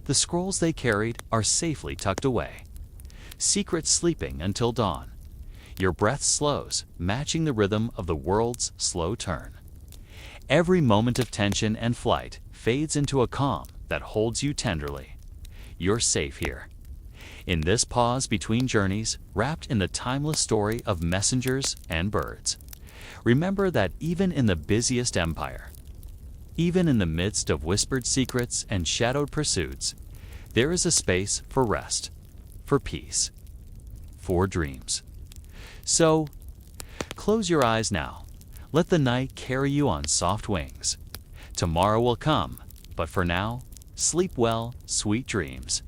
S1: The scrolls they carried are safely tucked away, secret sleeping until dawn. Your breath slows, matching the rhythm of the world's slow turn. Every moment of tension and flight fades into a calm that holds you tenderly. You're safe here, in this pause between journeys, wrapped in the timeless story of messengers and birds. Remember that even in the busiest empire, even in the midst of whispered secrets and shadowed pursuits, there is a space for rest, for peace, for dreams. So, close your eyes now. Let the night carry you on soft wings. Tomorrow will come, but for now, sleep well, sweet dreams.